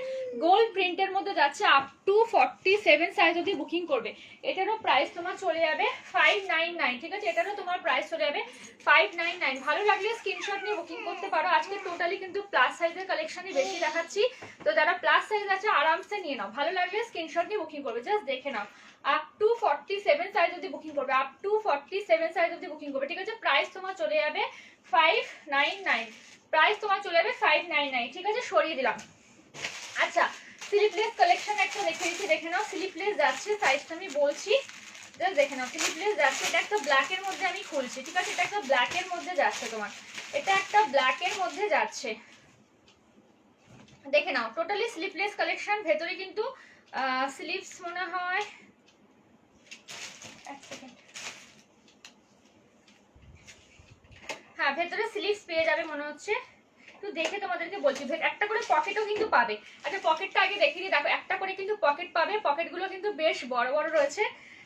গোল্ড প্রিন্টের মধ্যে যাচ্ছে। আপ টু 47 সাইজ অবধি বুকিং করবে। এটারও প্রাইস তোমার চলে যাবে 599, ঠিক আছে? এটারও তোমার প্রাইস চলে যাবে 599। ভালো লাগলে স্ক্রিনশট নিয়ে বুকিং করতে পারো। আজকে টোটালি কিন্তু প্লাস সাইজের কালেকশনই বেশি দেখাচ্ছি, তো যারা প্লাস সাইজ আছে আরামসে নিয়ে নাও, ভালো লাগলে স্ক্রিনশট নিয়ে বুকিং করবে, জাস্ট দেখে নাও। আপ টু 47 সাইজ অবধি বুকিং করবে, আপ টু 47 সাইজ অবধি বুকিং করবে, ঠিক আছে? প্রাইস তোমার চলে যাবে 599, প্রাইস তোমার চলে যাবে 599, ঠিক আছে? সরিয়ে দিলাম। আচ্ছা, স্লিপলেস কালেকশন একটা দেখে দিচ্ছি, দেখে নাও। স্লিপলেস যাচ্ছে, সাইজটা আমি বলছি, জাস্ট দেখে নাও। স্লিপলেস যাচ্ছে, এটা একটা ব্ল্যাকের মধ্যে আমি খুলছি, ঠিক আছে? এটা একটা ব্ল্যাকের মধ্যে যাচ্ছে তোমার, এটা একটা ব্ল্যাকের মধ্যে যাচ্ছে, দেখে নাও। টোটালি স্লিপলেস কালেকশন, ভেতরে কিন্তু স্লিভস মনে হয় এক সেকেন্ড। হ্যাঁ, ভেতরে স্লিভস পেয়ে যাবে মনে হচ্ছে, একটু দেখে তোমাদেরকে বলছি। একটা করে পকেটও কিন্তু পাবে। আচ্ছা পকেটটা আগে দেখিয়ে দিই, দেখো একটা করে কিন্তু পকেট পাবে, পকেটগুলো কিন্তু বেশ বড় বড় রয়েছে,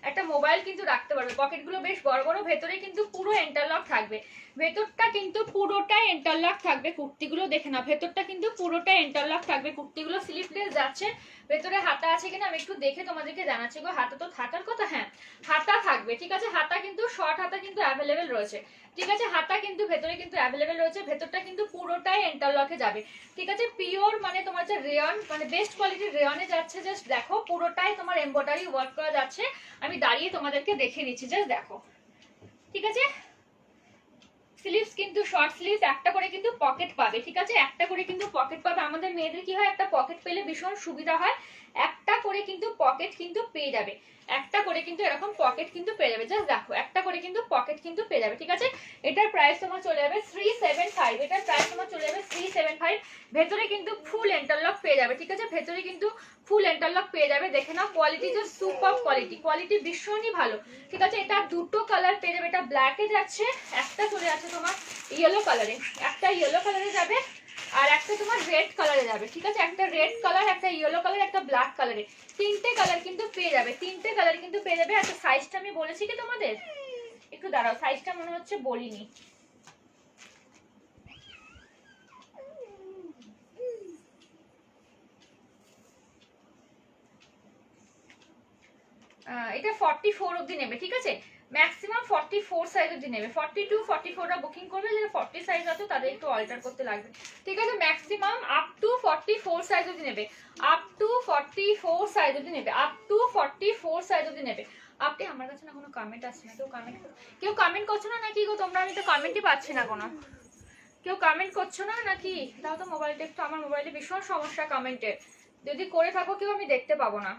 একটা মোবাইল কিন্তু রাখতে পারবে, পকেটগুলো বেশ বড় বড়, ভেতরে কিন্তু পুরো ইন্টারলক থাকবে, ভেতরটা কিন্তু পুরোটাই ইন্টারলক থাকবে, কুর্তিগুলো দেখে না, ভেতরটা কিন্তু পুরোটাই ইন্টারলক থাকবে, কুর্তিগুলো স্লিভলেস যাচ্ছে, ভেতরে হাতা আছে কিনা আমি একটু দেখে তোমাদেরকে জানাচ্ছি গো। হাতা তো থাকার কথা, হ্যাঁ হাতা থাকবে, ঠিক আছে, হাতা কিন্তু শর্ট হাতা কিন্তু অ্যাভেলেবেল রয়েছে, ঠিক আছে, হাতা কিন্তু ভেতরে কিন্তু অ্যাভেলেবেল রয়েছে, ভেতরটা কিন্তু পুরোটাই ইন্টারলকে যাবে, ঠিক আছে, পিওর মানে তোমার যে রেয়ন মানে বেস্ট কোয়ালিটির রেয়নে যাচ্ছে, জাস্ট দেখো পুরোটাই তোমার এমব্রয়ডারি ওয়ার্ক করা যাচ্ছে, আমি দাঁড়িয়ে তোমাদেরকে দেখিয়ে দিচ্ছি, জাস্ট দেখো, ঠিক আছে। স্লিভস কিন্তু শর্ট স্লিভস, একটা করে কিন্তু পকেট পাবে, ঠিক আছে, একটা করে কিন্তু পকেট পাবে, আমাদের মেয়েদের কি হয় একটা পকেট পেলে ভীষণ সুবিধা হয়, একটা করে কিন্তু পকেট কিন্তু পেয়ে যাবে, একটা করে কিন্তু এরকম পকেট কিন্তু পেয়ে যাবে, জাস্ট দেখো একটা করে কিন্তু পকেট কিন্তু পেয়ে যাবে, ঠিক আছে। এটার প্রাইস তোমার চলে যাবে 375, এটার প্রাইস তোমার চলে যাবে 375, ভেতরে কিন্তু ফুল ইন্টারলক পেয়ে যাবে, ঠিক আছে, ভেতরে কিন্তু ফুল ইন্টারলক পেয়ে যাবে, দেখে নাও কোয়ালিটি যে সুপার কোয়ালিটি, কোয়ালিটি ভীষণই ভালো, ঠিক আছে। এটা দুটো কালার পেয়ে যাবে, এটা ব্ল্যাকে যাচ্ছে, একটা চলে যাচ্ছে তোমার ইয়েলো কালারে, একটা ইয়েলো কালারে যাবে আর একটা তোমার রেড কালারে যাবে, ঠিক আছে, একটা রেড কালার, একটা ইয়েলো কালার, একটা ব্ল্যাক কালারে, তিনটে কালার কিন্তু পেয়ে যাবে, তিনটে কালার কিন্তু পেয়ে যাবে। আচ্ছা সাইজটা আমি বলেছি কি তোমাদের, একটু দাঁড়াও, সাইজটা মনে হচ্ছে বলিনি, এটা 44 অবধি নেবে, ঠিক আছে, ম্যাক্সিমাম 44 সাইজ অবধি নেবে, 42 44টা বুকিং করবে, যারা 40 সাইজ আছে তাদের একটু অল্টার করতে লাগবে, ঠিক আছে, ম্যাক্সিমাম আপ টু 44 সাইজ অবধি নেবে, আপ টু 44 সাইজ অবধি নেবে, আপ টু 44 সাইজ অবধি নেবে। আপনি আমার কাছে না কোনো কমেন্ট আসছে না, কেউ কমেন্ট করছো না নাকি গো তোমরা, আমি তো কমেন্টই পাচ্ছি না কোনো, কেউ কমেন্ট করছো না নাকি, দাও তো মোবাইলটা একটু, আমার মোবাইলে ভীষণ সমস্যা কমেন্টের, যদি করে থাকো কেউ আমি দেখতে পাবো না।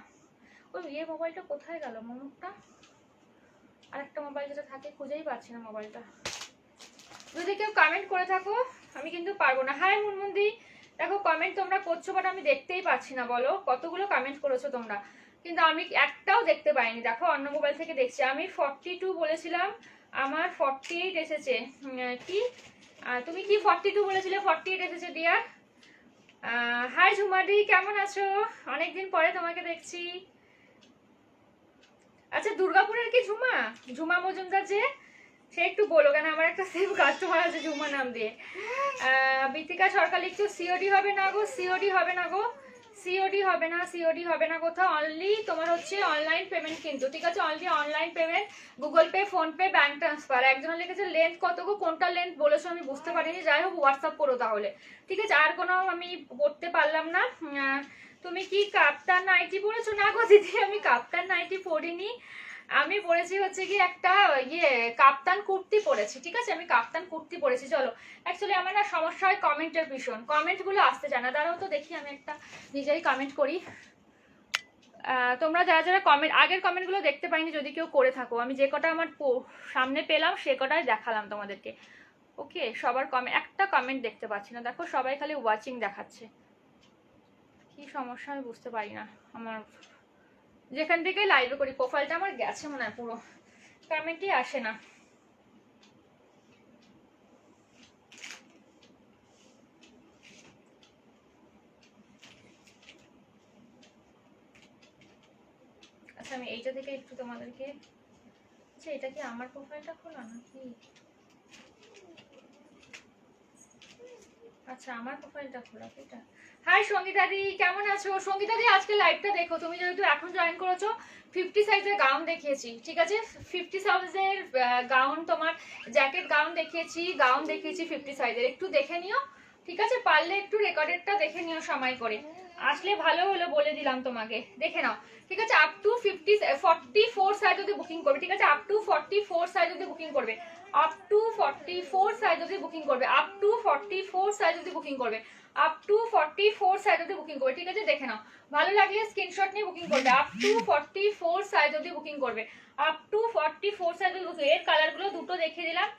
ওই ইয়ে মোবাইলটা কোথায় গেল মমুকটা, আরেকটা মোবাইল যেটা থাকে খুঁজেই পাচ্ছি না মোবাইলটা, যদি কেউ কমেন্ট করে থাকো আমি কিন্তু পারবো না। হাই মুনমুন্দি, দেখো কমেন্ট তোমরা করছো বাট আমি দেখতেই পাচ্ছি না, বলো কতগুলো কমেন্ট করেছো তোমরা, কিন্তু আমি একটাও দেখতে পাইনি, দেখো অন্য মোবাইল থেকে দেখছি, আমি 42 বলেছিলাম, আমার 48 এসেছে, কি তুমি কি 42 বলেছিলে, 48 এসেছে ডিয়ার। হাই ঝুমাদি, কেমন আছো, অনেকদিন পরে তোমাকে দেখছি। আচ্ছা দুর্গাপুরের কি ঝুমা, ঝুমা মজুমদার যে, সে একটু বলো, কেন আমার একটা সেম কাস্টমার আছে ঝুমা নাম দিয়ে। বিতিকা সরকার লিখছো সিওডি হবে না গো, সিওডি হবে না গো, সিওডি হবে না, সিওডি হবে না কোথাও, অনলি তোমার হচ্ছে অনলাইন পেমেন্ট কিন্তু, ঠিক আছে, only online payment, Google Pay, PhonePe, bank transfer. একজন লিখেছে লেন্থ কত গো, কোনটা লেন্থ বলেছো আমি বুঝতে পারিনি, যাই হোক হোয়াটসঅ্যাপ করো তাহলে, ঠিক আছে, আর কোনো আমি করতে পারলাম না। তুমি কি কাপ্তান নাইটি পরেছো, না গো দিদি আমি কাপ্তান নাইটি পরিনি, আমি পরেছি হচ্ছে কি একটা ইয়ে কাপ্তান কুর্তি পরেছি, ঠিক আছে, আমি কাপ্তান কুর্তি পরেছি। চলো, অ্যাকচুয়ালি আমার না সমস্যা হয় কমেন্টের ভীষণ, কমেন্টগুলো আসতে চায় না, দাঁড়াও তো দেখি আমি একটা নিজেই কমেন্ট করি। তোমরা যারা যারা কমেন্ট, আগের কমেন্টগুলো দেখতে পাইনি যদি কেউ করে থাকো, আমি যে কটা আমার সামনে পেলাম সে কটাই দেখালাম তোমাদেরকে, ওকে, সবার কমেন্ট, একটা কমেন্ট দেখতে পাচ্ছি না, দেখো সবাই খালি ওয়াচিং দেখাচ্ছে, কি সমস্যা আমি বুঝতে পারি না, আমার যেখান থেকে লাইভে করি প্রোফাইলটা আমার গেছে মনে হয় পুরো, কমেন্টই আসে না। আচ্ছা আমি এইটা থেকে একটু তোমাদেরকে, আচ্ছা এটা কি আমার প্রোফাইলটা খোলা নাকি, আচ্ছা আমার প্রোফাইলটা খোলা এটা। হাই সঙ্গীতাদি, কেমন আছো সঙ্গীতাদি, আজকে লাইভটা দেখো, তুমি যেহেতু এখন জয়েন করেছো, 50 সাইজের গাউন দেখিয়েছি, ঠিক আছে, 50 সাইজের গাউন, তোমার জ্যাকেট গাউন দেখিয়েছি, 50 সাইজের, একটু দেখে নিও, ঠিক আছে, পারলে একটু রেকর্ডেডটা দেখে নিও সময় করে, আসলে ভালো হলো বলে দিলাম তোমাকে, দেখে নাও, ঠিক আছে, আপ টু 44 সাইজ অবধি বুকিং করবে, ঠিক আছে, আপ টু 44 সাইজ অবধি বুকিং করবে, আপ টু 44 সাইজ অবধি বুকিং করবে, আপ টু 44 সাইজ অবধি বুকিং করবে, আপ টু 44 সাইজ অবধি বুকিং করবে, ঠিক আছে, দেখে নাও, ভালো লাগলে স্ক্রিনশট নিয়ে বুকিং করবে, আপ টু 44 সাইজ অবধি বুকিং করবে, আপ টু 44 সাইজ অবধি। এর কালারগুলো দুটো দেখিয়ে দিলাম,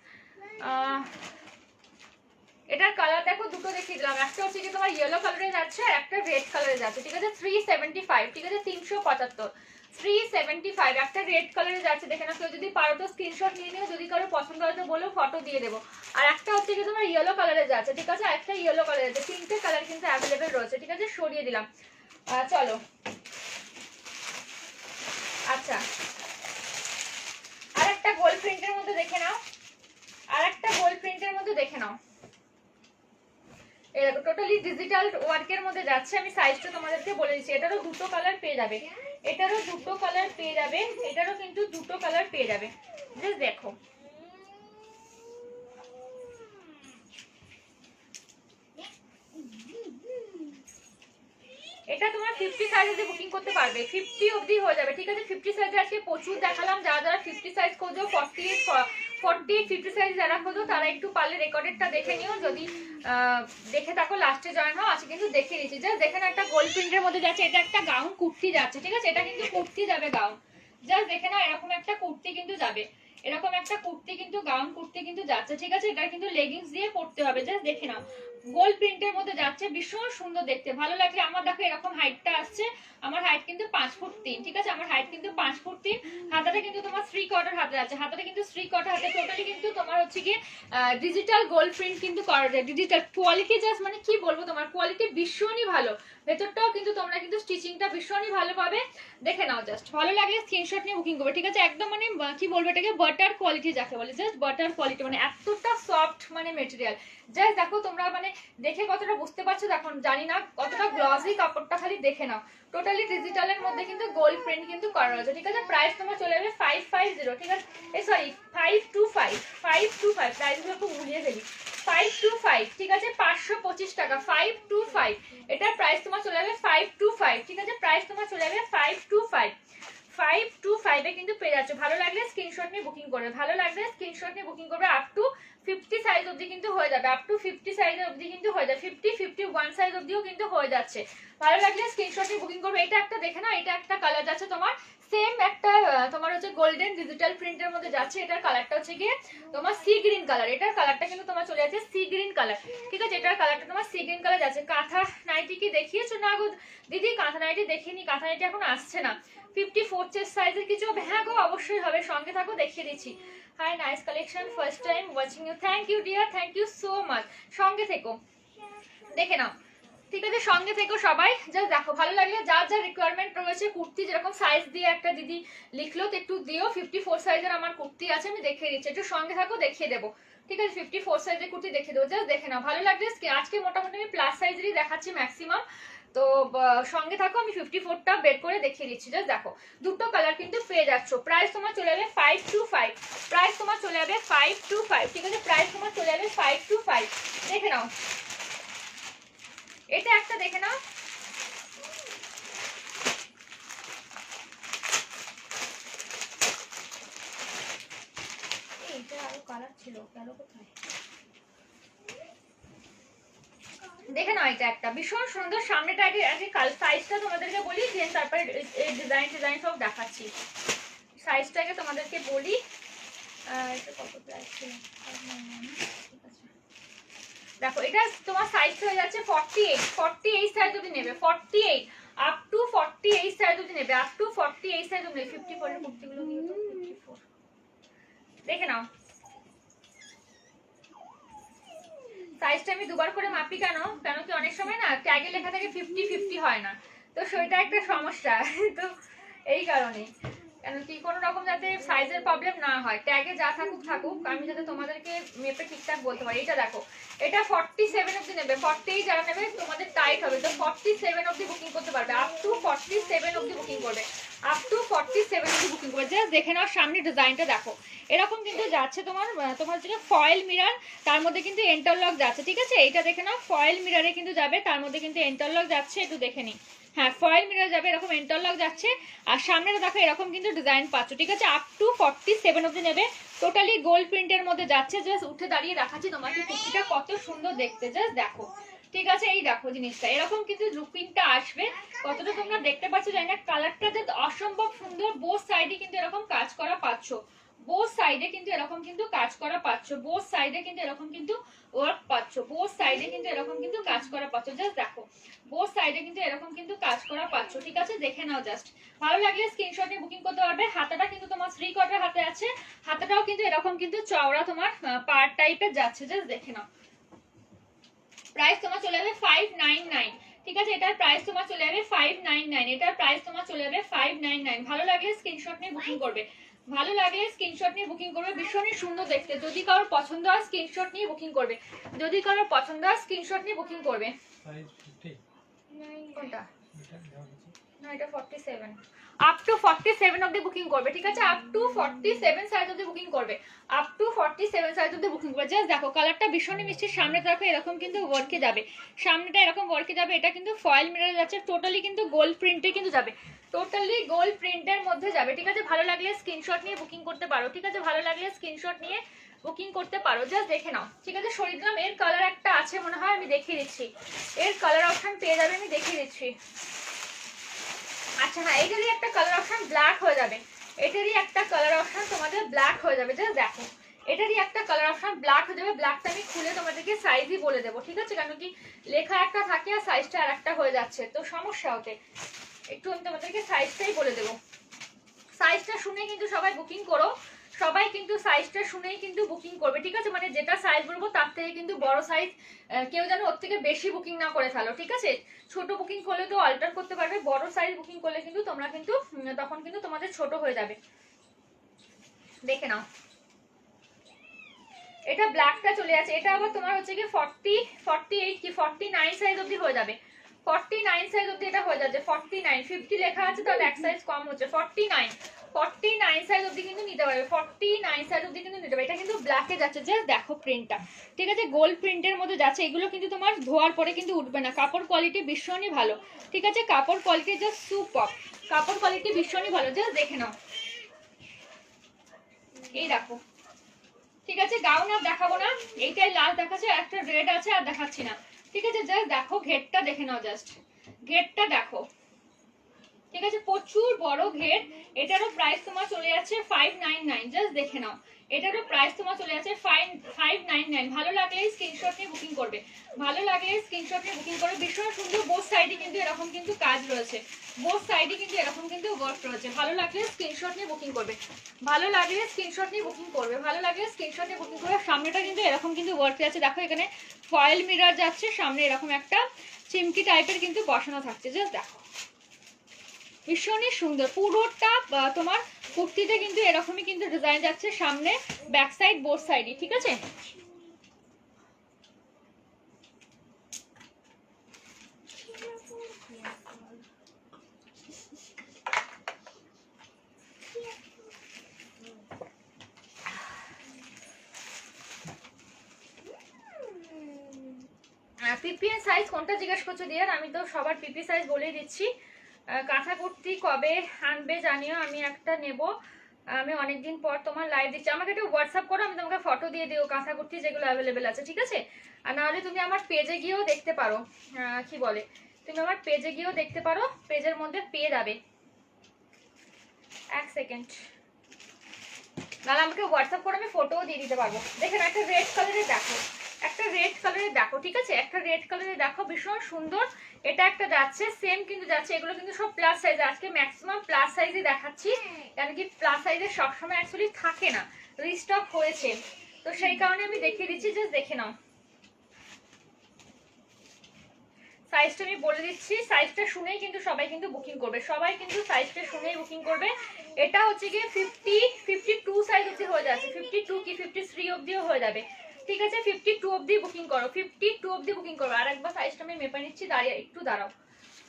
এটার কালার দেখো দুটো দেখিয়ে দিলাম, একটা হচ্ছে কি তোমার ইয়েলো কালারে যাচ্ছে আর একটা রেড কালারে যাচ্ছে, ঠিক আছে, 375, ঠিক আছে, 375, 375 একটা রেড কালারে যাচ্ছে, দেখে না, কেউ যদি পারো তো স্ক্রিনশট নিয়ে নিও, যদি কারো পছন্দ হয় তো বলো, ফটো দিয়ে দেবো। আর একটা হচ্ছে কি তোমার ইয়েলো কালারে যাচ্ছে, ঠিক আছে, একটা ইয়েলো কালারে যাচ্ছে, তিনটে কালার কিন্তু অ্যাভেলেবেল রয়েছে, ঠিক আছে, সরিয়ে দিলাম। চলো আচ্ছা, আর একটা গোল্ড প্রিন্টের মধ্যে দেখে নাও, আর একটা গোল্ড প্রিন্টের মধ্যে দেখে নাও, এরকম টোটালি ডিজিটাল ওয়ার্কের মধ্যে যাচ্ছে। আমি সাইজটা তোমাদেরকে বলে দিচ্ছি, এটারও দুটো কালার পেয়ে যাবে, এটারও দুটো কালার পেয়ে যাবে, এটারও কিন্তু দুটো কালার পেয়ে যাবে। জাস্ট দেখো, এটা তোমার 50 সাইজে বুকিং করতে পারবে, 50 অবধি হয়ে যাবে, ঠিক আছে। 50 সাইজে আজকে প্রচুর দেখালাম, যারা যারা 50 সাইজ খোঁজো, 48 50 সাইজ যারা খোঁজো তারা একটু পারলে রেকর্ডেডটা দেখে নিও, যদি দেখে থাকো লাস্টে জয়েন হও। আজকে কিন্তু দেখে নিচ্ছি, জাস্ট দেখে না, একটা গোল্ড প্রিন্টের মধ্যে যাচ্ছে, এটা একটা গাউন কুর্তি যাচ্ছে, ঠিক আছে, এটা কিন্তু কুর্তি যাবে গাউন, জাস্ট দেখে না, এরকম একটা কুর্তি কিন্তু যাবে, এরকম একটা কুর্তি কিন্তু গাউন কুর্তি কিন্তু যাচ্ছে, ঠিক আছে, এটা কিন্তু লেগিংস দিয়ে পরতে হবে, জাস্ট দেখে নাও, গোল্ড প্রিন্টের মধ্যে যাচ্ছে, ভীষণ সুন্দর দেখতে, ভালো লাগলে। আমার দেখো এরকম হাইটটা আসছে, আমার হাইট কিন্তু 5 ফুট 3, ঠিক আছে, আমার হাইট কিন্তু 5 ফুট 3, হাতাটা কিন্তু তোমার 3 কোয়ার্টার হাতে আছে, হাতাটা কিন্তু 3 কোয়ার্টার হাতে, টোটালি কিন্তু তোমার হচ্ছে কি ডিজিটাল গোল্ড প্রিন্ট কিন্তু করা যায়, ডিজিটাল কোয়ালিটি, জাস্ট মানে কি বলবো, তোমার কোয়ালিটি ভীষণই ভালো, ভেতরটাও কিন্তু তোমরা কিন্তু স্টিচিংটা ভীষণই ভালো পাবে, দেখে নাও, জাস্ট ভালো লাগলে স্ক্রিনশট নিয়ে বুকিং করবে, ঠিক আছে, একদম মানে কি বলবো এটাকে, বাটার কোয়ালিটি যাকে বলে, জাস্ট বাটার কোয়ালিটি, মানে এতটা সফট মানে মেটেরিয়াল, জাস্ট দেখো তোমরা মানে দেখে কতটা বুঝতে পারছো, দেখো জানি না কতটা গ্লসি কাপড়টা, খালি দেখে নাও, টোটালি ডিজিটালের মধ্যে কিন্তু গোল্ড প্রিন্ট কিন্তু করা রয়েছে, ঠিক আছে। প্রাইস তোমার চলে যাবে 550, ঠিক আছে, সরি 525 প্রাইসগুলো একটু ভুলিয়ে ফেলি, 525, ঠিক আছে, 525 টাকা, 525, এটার প্রাইস তোমার চলে যাবে 525, ঠিক আছে, প্রাইস তোমার চলে যাবে 525 এ কিন্তু পেয়ে যাচ্ছ। ভালো লাগলে স্ক্রিনশট নিয়ে বুকিং করবে, ভালো লাগলে স্ক্রিনশট নিয়ে বুকিং করবে, আপ টু 50 সাইজ অবধি কিন্তু হয়ে যাবে, আপ টু 50 সাইজ অবধি কিন্তু হয়ে যাবে, 51 সাইজ অবধিও কিন্তু হয়ে যাচ্ছে, ভালো লাগলে স্ক্রিনশট নিয়ে বুকিং করবে। এটা একটা দেখে না, এটা একটা কালার যাচ্ছে তোমার সেম একটা তোমার হচ্ছে গোল্ডেন ডিজিটাল প্রিন্টের মধ্যে যাচ্ছে, এটার কালারটা হচ্ছে গিয়ে তোমার সি গ্রিন কালার, এটার কালারটা কিন্তু তোমার চলে যাচ্ছে সি গ্রিন কালার, ঠিক আছে, এটার কালারটা তোমার সি গ্রিন কালার যাচ্ছে। কাঁথা নাইটি কি দেখিয়েছো না গো দিদি? কাঁথা নাইটি দেখিনি, কাঁথা নাইটি এখন আসছে না, 54 চেস্ট সাইজের কিছু হবে, হ্যাঁ গো অবশ্যই হবে, সঙ্গে থাকো দেখিয়ে দিচ্ছি। Hi, nice collection, first time watching you, thank you dear, thank you so much, সঙ্গে থেকো, দেখে নাও, ঠিক আছে, সঙ্গে থেকো সবাই, জাস্ট দেখো, ভালো লাগলে যার যা রিকোয়ারমেন্ট রয়েছে, কুর্তি যেরকম সাইজ দিয়ে একটা দিদি লিখলো তো একটু দিও, 54 সাইজের আমার কুর্তি আছে, আমি দেখিয়ে দিচ্ছি, একটু সঙ্গে থাকো দেখিয়ে দেবো, ঠিক আছে, 54 সাইজের কুর্তি দেখিয়ে দেবো, জাস্ট দেখে নাও, ভালো লাগলে আজকে মোটামুটি আমি প্লাস সাইজেরই দেখাচ্ছি ম্যাক্সিমাম, তো সঙ্গে থাকো, আমি 54টা বের করে দেখিয়ে দিচ্ছি, জাস্ট দেখো, দুটো কালার কিন্তু পেয়ে যাচ্ছ। প্রাইস তোমার চলে যাবে 525, প্রাইস তোমার চলে যাবে 525, ঠিক আছে, প্রাইস তোমার চলে যাবে 525, দেখে নাও, এটা একটা দেখে নাও, এইটা আরো কালার ছিল, গেল কোথায়, দেখে নাও, এটা একটা ভীষণ সুন্দর, সামনেটা আগে আগে সাইজটা তোমাদেরকে বলি, দেন তারপরে এই ডিজাইন সব দেখাচ্ছি, সাইজটাকে তোমাদেরকে বলি, এটা কত প্রাইস ছিল, ঠিক আছে, দেখো এটা তোমার সাইজ হয়ে যাচ্ছে 48 সাইজ অবধি নেবে, 48 আপ টু 48 সাইজ অবধি নেবে, আপ টু 48 সাইজ অবধি, 54 এর কুর্তিগুলো কিন্তু 54, দেখে নাও, সাইজটা আমি দুবার করে মাপি, কেন কি অনেক সময় না ট্যাগে লেখা থাকে 50 হয় না, তো সেটা একটা সমস্যা, তো এই কারণে, কেন কি কোনো রকম যাতে সাইজের প্রবলেম না হয়, ট্যাগে যা থাকুক, আমি যাতে তোমাদেরকে মেপে ঠিকঠাক বলতে পারি। এটা দেখো, এটা 47 অবধি নেবে, 48 যারা নেবে তোমাদের টাইট হবে, তো 47 অবধি বুকিং করতে পারবে, আপ টু 47 অবধি বুকিং করবে, আপ টু 47 অবধি বুকিং করবে, জাস্ট দেখে নাও, সামনে ডিজাইনটা দেখো, এরকম কিন্তু যাচ্ছে তোমার হচ্ছে ফয়েল মিরর, তার মধ্যে কিন্তু ইন্টারলক যাচ্ছে, ঠিক আছে, এইটা দেখে নাও, ফয়েল মিররে কিন্তু যাবে, তার মধ্যে কিন্তু ইন্টারলক যাচ্ছে, একটু দেখে নিই, হ্যাঁ ফয়েল মিরর যাবে, এরকম ইন্টারলক যাচ্ছে, আর সামনেটা দেখো এরকম কিন্তু ডিজাইন পাচ্ছ, ঠিক আছে, আপ টু 47 অবধি নেবে, টোটালি গোল্ড প্রিন্টের মধ্যে যাচ্ছে, জাস্ট উঠে দাঁড়িয়ে দেখাচ্ছি তোমাকে কুর্তিটা কত সুন্দর দেখতে, জাস্ট দেখো, ঠিক আছে, এই দেখো জিনিসটা এরকম কিন্তু লুকিংটা আসবে, কতটা তোমরা দেখতে পাচ্ছ জানি না, কালারটা যে অসম্ভব সুন্দর, বোথ সাইডে কিন্তু এরকম কাজ করা পাচ্ছ, বোথ সাইডে কিন্তু এরকম কিন্তু কাজ করা পাচ্ছ, বোথ সাইডে কিন্তু এরকম কিন্তু ওয়ার্ক পাচ্ছ, পাচ্ছ, বোথ সাইডে কিন্তু এরকম কিন্তু কাজ করা পাচ্ছ। জাস্ট দেখো বোথ সাইডে কিন্তু এরকম কিন্তু কাজ করা পাচ্ছ, ঠিক আছে? দেখে নাও জাস্ট। ভালো লাগলে স্ক্রিনশট নিয়ে বুকিং করতে পারবে। হাতাটা কিন্তু তোমার 3 কোয়ার্টার হাতে আছে, হাতাটাও কিন্তু এরকম কিন্তু চওড়া তোমার পার্ট টাইপের যাচ্ছে। জাস্ট দেখে নাও। প্রাইস তোমার চলে যাবে 599, ঠিক আছে? এটার প্রাইস তোমার চলে যাবে 599, এটার প্রাইস তোমার চলে যাবে 599। ভালো লাগলে স্ক্রিনশট নিয়ে বুকিং করবে, ভালো লাগলে স্ক্রিনশট নিয়ে বুকিং করবে। ভীষণই সুন্দর দেখতে। যদি কারোর পছন্দ হয় স্ক্রিনশট নিয়ে বুকিং করবে, যদি কারোর পছন্দ হয় স্ক্রিনশট নিয়ে বুকিং করবে। কোনটা? না এটা 47, আপ টু 47 অবধি বুকিং করবে, ঠিক আছে? আপ টু 47 সাইজ অবধি বুকিং করবে, আপ টু 47 সাইজ অবধি বুকিং করবে। জাস্ট দেখো কালারটা ভীষণই মিষ্টি। সামনে দেখো এরকম কিন্তু ওয়ার্কে যাবে, সামনেটা এরকম ওয়ার্কে যাবে। এটা কিন্তু ফয়েল মিরর যাচ্ছে, টোটালি কিন্তু গোল্ড প্রিন্টে কিন্তু যাবে, টোটালি গোল্ড প্রিন্টের মধ্যে যাবে, ঠিক আছে? ভালো লাগলে স্ক্রিনশট নিয়ে বুকিং করতে পারো, ঠিক আছে? ভালো লাগলে স্ক্রিনশট নিয়ে বুকিং করতে পারো। জাস্ট দেখে নাও, ঠিক আছে? শরীরগ্রাম এর কালার একটা আছে মনে হয়, আমি দেখিয়ে দিচ্ছি। এর কালার অপশন পেয়ে যাবে, আমি দেখিয়ে দিচ্ছি। আচ্ছা হ্যাঁ, এটারই একটা কালার অপশন ব্ল্যাক হয়ে যাবে, এটারই একটা কালার অপশন তোমাদের ব্ল্যাক হয়ে যাবে। জাস্ট দেখো এটারই একটা কালার অপশন ব্ল্যাক হয়ে যাবে। ব্ল্যাকটা আমি খুলে তোমাদেরকে সাইজই বলে দেবো, ঠিক আছে? কারণ কি লেখা একটা থাকে আর সাইজটা আর একটা হয়ে যাচ্ছে, তো সমস্যা হতে একটু আমি তোমাদেরকে সাইজটাই বলে দেবো। সাইজটা শুনে কিন্তু সবাই বুকিং করো, সবাই কিন্তু সাইজটা শুনেই কিন্তু বুকিং করবে, ঠিক আছে? মানে যেটা সাইজ বলবো তার থেকে কিন্তু বড় সাইজ কেউ যেন ওর থেকে বেশি বুকিং না করে ফেলো, ঠিক আছে? ছোট বুকিং করলে তো অল্টার করতে পারবে, বড় সাইজ বুকিং করলে কিন্তু তোমরা কিন্তু তখন কিন্তু তোমাদের ছোট হয়ে যাবে। দেখে নাও এটা ব্ল্যাকটা চলে আছে, এটা আবার তোমার হচ্ছে কি 40, 48 কি 49 সাইজ অবধি হয়ে যাবে, 49 সাইজ অবধি এটা হয়ে যাচ্ছে। 49, 50 লেখা আছে তাহলে এক সাইজ কম হচ্ছে। 49 সাইজ অবধি কিন্তু নিতে পারবে, 49 সাইজ অবধি কিন্তু নিতে পারবে। এটা কিন্তু ব্ল্যাকে যাচ্ছে, জাস্ট দেখো প্রিন্টটা, ঠিক আছে? গোল্ড প্রিন্টের মধ্যে যাচ্ছে। এগুলো কিন্তু তোমার ধোয়ার পরে কিন্তু উঠবে না, কাপড় কোয়ালিটি ভীষণই ভালো, ঠিক আছে? কাপড় কোয়ালিটি জাস্ট সুপার, কাপড় কোয়ালিটি ভীষণই ভালো। জাস্ট দেখে নাও, এই দেখো, ঠিক আছে? গাউন আর দেখাবো না, এইটাই লাস্ট দেখাচ্ছে। একটা রেড আছে আর দেখাচ্ছি না, ঠিক আছে? জাস্ট দেখো ঘেরটা দেখে নাও, জাস্ট ঘেরটা দেখো, ঠিক আছে? প্রচুর বড় ঘের। এটারও প্রাইস তোমার চলে যাচ্ছে 599। জাস্ট দেখে নাও, এটারও প্রাইস তোমার চলে যাচ্ছে 599। ভালো লাগলে স্ক্রিনশট নিয়ে বুকিং করবে, ভালো লাগলে স্ক্রিনশট নিয়ে বুকিং করবে। ভীষণ সুন্দর, বোথ সাইডে কিন্তু এরকম কিন্তু কাজ রয়েছে, বোথ সাইডে কিন্তু এরকম কিন্তু ওয়ার্ক রয়েছে। ভালো লাগলে স্ক্রিনশট নিয়ে বুকিং করবে, ভালো লাগলে স্ক্রিনশট নিয়ে বুকিং করবে, ভালো লাগলে স্ক্রিনশট নিয়ে বুকিং করবে। সামনেটা কিন্তু এরকম কিন্তু ওয়ার্ক আছে, দেখো এখানে ফয়েল মিরর যাচ্ছে, সামনে এরকম একটা চিমকি টাইপের কিন্তু বসানো থাকছে। জাস্ট দেখো ভীষণই সুন্দর, পুরোটা তোমার কুর্তিতে কিন্তু এরকমই কিন্তু ডিজাইন যাচ্ছে, সামনে ব্যাক সাইড বোথ সাইডই, ঠিক আছে? পিপিএন সাইজ কোনটা জিজ্ঞেস করছো দিয়ার? আমি তো সবার পিপি সাইজ বলেই দিচ্ছি। কাঁথা কুর্তি কবে আনবে জানিও, আমি একটা নেব। আমি অনেকদিন পর তোমার লাইভ দিচ্ছি, আমাকে একটু হোয়াটসঅ্যাপ করো, আমি তোমাকে ফটো দিয়ে দিও কাঁথা কুর্তি যেগুলো অ্যাভেলেবেল আছে, ঠিক আছে? আর নাহলে তুমি আমার পেজে গিয়েও দেখতে পারো, কি বলে, তুমি আমার পেজে গিয়েও দেখতে পারো, পেজের মধ্যে পেয়ে যাবে। এক সেকেন্ড, নাহলে আমাকে হোয়াটসঅ্যাপ করে আমি ফটোও দিয়ে দিতে পারবো। দেখেন একটা রেড কালারের দেখো, একটা রেড কালারের দেখো, ঠিক আছে? একটা রেড কালারের দেখো, ভীষণ সুন্দর। এটা একটা যাচ্ছে, সেম কিন্তু যাচ্ছে। এগুলো কিন্তু সব প্লাস সাইজ, আজকে ম্যাক্সিমাম প্লাস সাইজই দেখাচ্ছি, কারণ কি প্লাস সাইজে সবসময় অ্যাকচুয়ালি থাকে না, রিস্টক হয়েছে, তো সেই কারণে আমি দেখিয়ে দিচ্ছি। জাস্ট দেখে নাও, সাইজটা আমি বলে দিচ্ছি, সাইজটা শুনেই কিন্তু সবাই কিন্তু বুকিং করবে, সবাই কিন্তু সাইজটা শুনেই বুকিং করবে। এটা হচ্ছে গিয়ে 52 সাইজ অবধি হয়ে যাচ্ছে, 52 কি 53 অবধিও হয়ে যাবে, ঠিক আছে? 52 অবধি বুকিং করো, 52 অবধি বুকিং করো। আর একবার সাইজটা আমি মেপে নিচ্ছি, দাঁড়িয়ে একটু দাঁড়াও।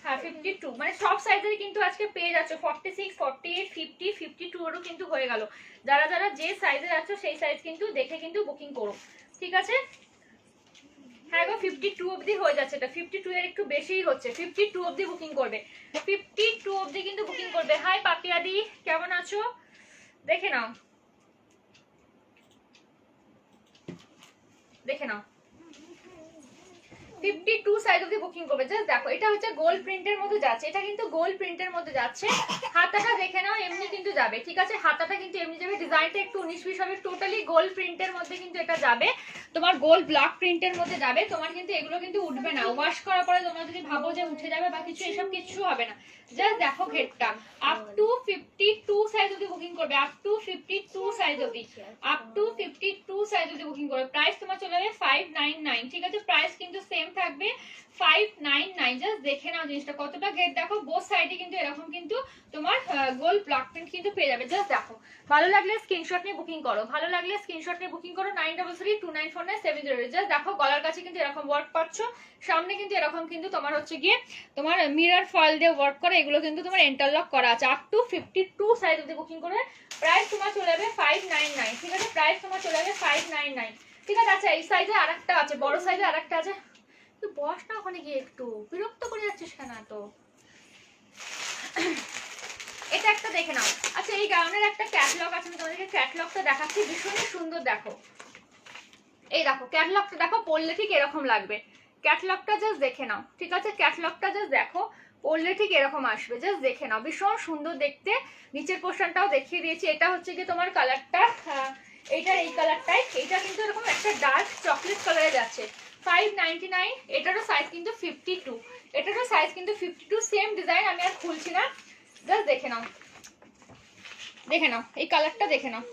হ্যাঁ 52, মানে সব সাইজেরই কিন্তু আজকে পেয়ে যাচ্ছে। 46, 48, 50, 52 এরও কিন্তু হয়ে গেল। যারা যারা যে সাইজের আছো সেই সাইজ কিন্তু দেখে কিন্তু বুকিং করো, ঠিক আছে? হ্যাঁ গো 52 অবধি হয়ে যাচ্ছে, এটা 52 এর একটু বেশিই হচ্ছে। 52 অবধি বুকিং করবে, 52 অবধি কিন্তু বুকিং করবে। হাই পাপিয়াদি, কেমন আছো? দেখে নাও, দেখে নাও 52 সাইজ অবধি বুকিং করবে। জাস্ট দেখো এটা হচ্ছে গোল্ড প্রিন্টের মধ্যে যাচ্ছে, এটা কিন্তু গোল্ড প্রিন্টের মধ্যে যাচ্ছে। হাতাটা দেখে নাও, এমনি কিন্তু যাবে, ঠিক আছে? হাতাটা কিন্তু এমনি যাবে, ডিজাইনটা একটু 19-20 হবে, টোটালি গোল্ড প্রিন্টের মধ্যে কিন্তু এটা যাবে। তোমার গোল্ড ব্লক প্রিন্টের মধ্যে যাবে। তোমার কিন্তু এগুলো কিন্তু উঠবে না, ওয়াশ করার পরে তোমরা যদি ভাবো যে উঠে যাবে বা কিছু, এসব কিছু হবে না। জাস্ট দেখো ঘেরটা, আপ টু 52 সাইজ অবধি বুকিং করবে, আপ টু 52 সাইজ অবধি, আপ টু 52 সাইজ অবধি বুকিং করবে। প্রাইস তোমার চলে যাবে 599, ঠিক আছে? প্রাইস কিন্তু সেম থাকবে 599। জাস্ট দেখে নাও জিনিসটা কতটা ঘের, দেখো বোথ সাইডে কিন্তু এরকম কিন্তু তোমার গোল্ড ব্লক প্রিন্ট কিন্তু পেয়ে যাবে। জাস্ট দেখো, ভালো লাগলে স্ক্রিনশট নিয়ে বুকিং করো, ভালো লাগলে স্ক্রিনশট নিয়ে বুকিং করো 9332949700। জাস্ট দেখো গলার কাছে কিন্তু এরকম ওয়ার্ক পাচ্ছ, সামনে কিন্তু এরকম কিন্তু তোমার হচ্ছে গিয়ে তোমার মিরর ফয়েল দিয়ে ওয়ার্ক করা, এগুলো কিন্তু তোমার ইন্টারলক করা আছে। আপ টু 52 সাইজ অবধি বুকিং করবে, প্রাইস তোমার চলে যাবে 599, ঠিক আছে? প্রাইস তোমার চলে যাবে 599, ঠিক আছে? আচ্ছা এই সাইজে আরেকটা আছে, বড় সাইজে আরেকটা আছে। তুই বস না ওখানে গিয়ে, একটু বিরক্ত করে যাচ্ছিস কেন তো? এটা একটা দেখে নাও। আচ্ছা এই গাউনের একটা ক্যাটালগ আছে, আমি তোমাদেরকে ক্যাটালগটা দেখাচ্ছি, ভীষণই সুন্দর। দেখো এই দেখো ক্যাটালগটা দেখো, পরলে ঠিক এরকম লাগবে। ক্যাটালগটা জাস্ট দেখে নাও, ঠিক আছে? ক্যাটালগটা জাস্ট দেখো, পরলে ঠিক এরকম আসবে। জাস্ট দেখে নাও, ভীষণ সুন্দর দেখতে। নিচের পোর্শনটাও দেখিয়ে দিয়েছি। এটা হচ্ছে কি তোমার কালারটা, এইটার এই কালারটাই, এটা কিন্তু এরকম একটা ডার্ক চকলেট কালারে যাচ্ছে। 599। এটারও সাইজ কিন্তু 52, এটারও সাইজ কিন্তু 52, সেম ডিজাইন। আমি আর খুলছি না, জাস্ট দেখে নাও, দেখে নাও এই কালারটা দেখে নাও,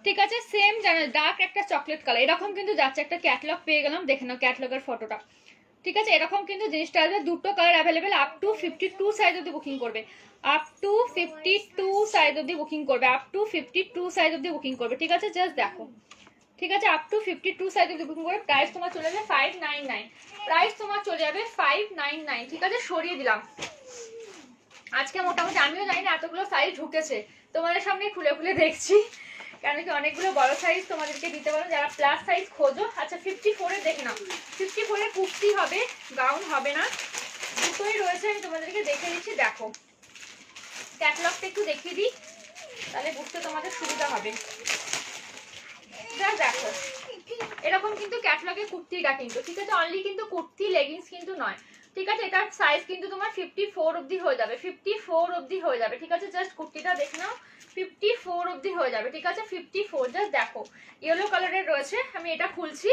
ঠিক আছে? সেম ডার্ক একটা চকলেট কালার, এরকম কিন্তু যাচ্ছে। একটা ক্যাটালগ পেয়ে গেলাম, দেখে নাও ক্যাটালগের ফটোটা, ঠিক আছে? এরকম কিন্তু জিনিসটা আসবে। দুটো colour available, up to 52 size অবধি বুকিং করবে, আপ টু 52 সাইজ অবধি বুকিং করবে, আপ টু 52 সাইজ অবধি বুকিং করবে, ঠিক আছে? জাস্ট দেখো, ঠিক আছে? আপ টু 52 সাইজ অবধি বুকিং করে প্রাইস তোমার চলে যাবে 599, প্রাইস তোমার চলে যাবে 599, ঠিক আছে? সরিয়ে দিলাম। আজকে মোটামুটি আমিও জানি না এতগুলো সাইজ ঢুকেছে, তোমাদের সামনে খুলে খুলে দেখছি, কেন কি অনেকগুলো বড় সাইজ তোমাদেরকে দিতে পারো যারা প্লাস সাইজ খোঁজো। আচ্ছা 54 দেখে নাও, 54 কুর্তি হবে, গাউন হবে না, দুটোই রয়েছে। আমি তোমাদেরকে দেখে দিচ্ছি, দেখো ক্যাটালগটা একটু দেখিয়ে দিই, তাহলে বুঝতে তোমাদের সুবিধা হবে। দেখো এরকম কিন্তু ক্যাটালগে কুর্তিটা কিন্তু, ঠিক আছে? অনলি কিন্তু কুর্তি, লেগিংস কিন্তু নয়, ঠিক আছে? এটার সাইজ কিন্তু তোমার 54 অবধি হয়ে যাবে, 54 অবধি হয়ে যাবে, ঠিক আছে? জাস্ট কুর্তিটা দেখে নাও, 54 অবধি হয়ে যাবে, ঠিক আছে? 54। জাস্ট দেখো ইয়েলো কালারের রয়েছে, আমি এটা খুলছি,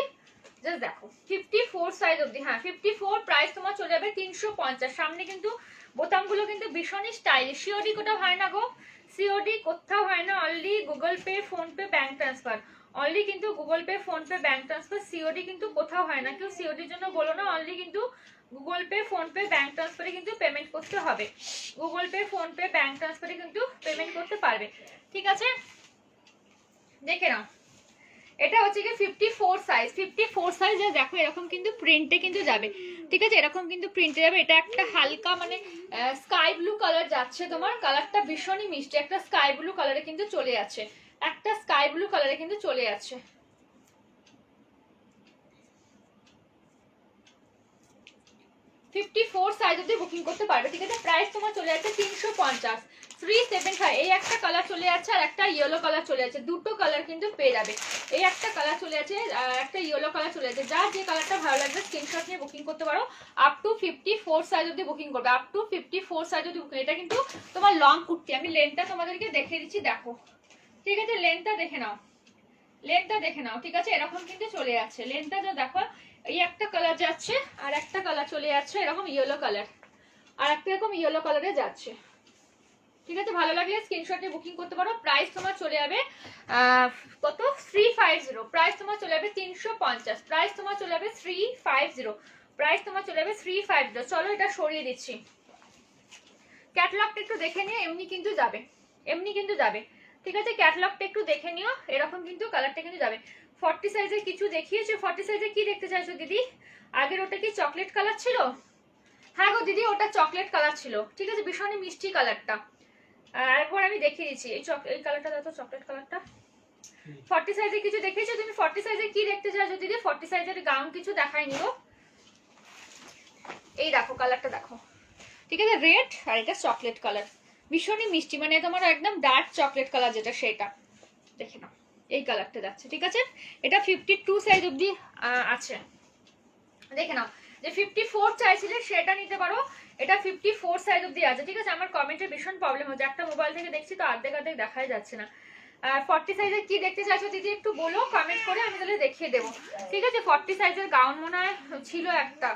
জাস্ট দেখো 54 সাইজ অবধি, হ্যাঁ 54। প্রাইস তোমার চলে যাবে 350। সামনে কিন্তু বোতামগুলো কিন্তু ভীষণই স্টাইলিশ। সিওডি কোথাও হয় না গো, সিওডি কোথাও হয় না, only Google Pay, PhonePe, bank transfer, only কিন্তু Google Pay, PhonePe, bank transfer. COD কিন্তু কোথাও হয় না, কেউ সিওডির জন্য বলো না, অনলি কিন্তু Google Pay, PhonePe, bank ট্রান্সফারে কিন্তু পেমেন্ট করতে হবে, Google Pay, PhonePe, bank ট্রান্সফারে কিন্তু পেমেন্ট করতে পারবে, ঠিক আছে? দেখে নাও এটা হচ্ছে কি 54 সাইজ, 54 সাইজ। দেখো এরকম কিন্তু প্রিন্টে কিন্তু যাবে, ঠিক আছে? এরকম কিন্তু প্রিন্টে যাবে। এটা একটা হালকা মানে স্কাই ব্লু কালার যাচ্ছে, তোমার কালারটা ভীষণই মিষ্টি, একটা স্কাই ব্লু কালারে কিন্তু চলে যাচ্ছে, একটা স্কাই ব্লু কালারে কিন্তু চলে যাচ্ছে। ফিফটি 54 সাইজ অবধি বুকিং করতে পারবে, ঠিক আছে? প্রাইস তোমার চলে যাচ্ছে 350, 375। এই একটা কালার চলে যাচ্ছে আর একটা ইয়েলো কালার চলে যাচ্ছে, দুটো কালার কিন্তু পেয়ে যাবে। এই একটা কালার চলে যাচ্ছে আর একটা ইয়েলো কালার চলে যাচ্ছে, যার যে কালারটা ভালো লাগবে স্ক্রিনশট নিয়ে বুকিং করতে পারো। আপ টু 54 সাইজ অবধি বুকিং করবে, আপ টু 54 সাইজ অবধি বুকিং। এটা কিন্তু তোমার লং কুর্তি, আমি লেন্থটা তোমাদেরকে দেখিয়ে দিচ্ছি, দেখো, ঠিক আছে? লেন্থটা দেখে নাও, লেন্থটা দেখে নাও, ঠিক আছে? এরকম কিন্তু চলে যাচ্ছে, লেন্থটা যা দেখো, এই একটা কালার যাচ্ছে আর একটা কালার চলে যাচ্ছে এরকম ইয়েলো কালার, আর একটা এরকম ইয়েলো কালারে যাচ্ছে, ঠিক আছে? ভালো লাগলে স্ক্রিনশট নিয়ে বুকিং করতে পারো। প্রাইস তোমার চলে যাবে কত, 350। প্রাইস তোমার চলে যাবে 350, প্রাইস তোমার চলে যাবে 350, প্রাইস তোমার চলে যাবে 350। চলো এটা সরিয়ে দিচ্ছি, ক্যাটালগটা একটু দেখে নিও, এমনি কিন্তু যাবে, এমনি কিন্তু যাবে, ঠিক আছে? ক্যাটালগটা একটু দেখে নিও, এরকম কিন্তু কালারটা কিন্তু যাবে। 40 সাইজের কিছু দেখিয়েছো, 40 সাইজে কি দেখতে চাইছো দিদি? আগের ওটা কি চকলেট কালার ছিল? হ্যাঁ গো দিদি ওটা চকলেট কালার ছিল, ঠিক আছে? ভীষণই মিষ্টি কালারটা। একবার আমি দেখিয়ে দিচ্ছি, এই কালারটা দেখো, চকলেট কালারটা। 40 সাইজে কিছু দেখিয়েছো তুমি? 40 সাইজে কি দেখতে চাইছো দিদি? 40 সাইজের গাউন কিছু দেখাইনি গো, এই দেখো কালারটা দেখো, ঠিক আছে? রেড আর এটা চকলেট কালার, ভীষণই মিষ্টি, মানে তোমার একদম ডার্ক চকলেট কালার যেটা সেটা, দেখে নাও এই কালারটা যাচ্ছে, ঠিক আছে? এটা 52 সাইজ অবধি আছে, দেখে নাও। যে 54 চাইছিলে সেটা নিতে পারো, এটা 54 সাইজ অবধি আছে, ঠিক আছে? আমার কমেন্টে ভীষণ প্রবলেম হচ্ছে, একটা মোবাইল থেকে দেখছি তো অর্ধেক অর্ধেক দেখাই যাচ্ছে না, 40 সাইজের কি দেখতে চাইছো দিদি একটু বলো কমেন্ট করে, আমি তাহলে দেখিয়ে দেবো। ঠিক আছে, 40 সাইজের গাউন মনে হয় ছিল একটা,